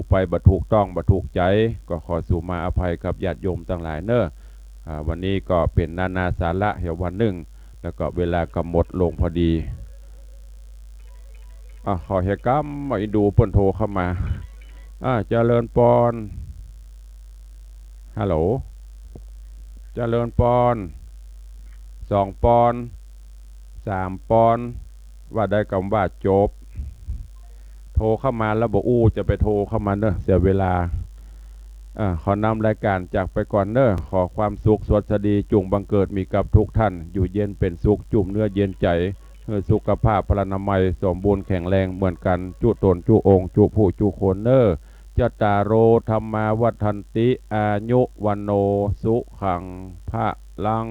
ไปบ่ถูกต้องบ่ถูกใจก็ขอสู่มาอภัยกับญาติโยมทั้งหลายเนอะวันนี้ก็เป็นนาสาระเหววันหนึ่งแล้วก็เวลาก็หมดลงพอดีขอเฮกัมมาดูเปิ้นโทรเข้ามาเจริญปอนฮัลโหลเจริญปอน2 ปอน3 ปอนว่าได้คำว่าจบโทรเข้ามาแล้วบอกจะไปโทรเข้ามาเนอะเสียเวลาขอนำรายการจากไปก่อนเนอะขอความสุขสวัสดีจุงบังเกิดมีกับทุกท่านอยู่เย็นเป็นสุขจุ่มเนื้อเย็นใจสุขภาพพลานามัยสมบูรณ์แข็งแรงเหมือนกันจุตนจุองจุผู้จุโคนเนอจตารโรธรรมาวัฏันติอายุวันโนสุขังพระลัง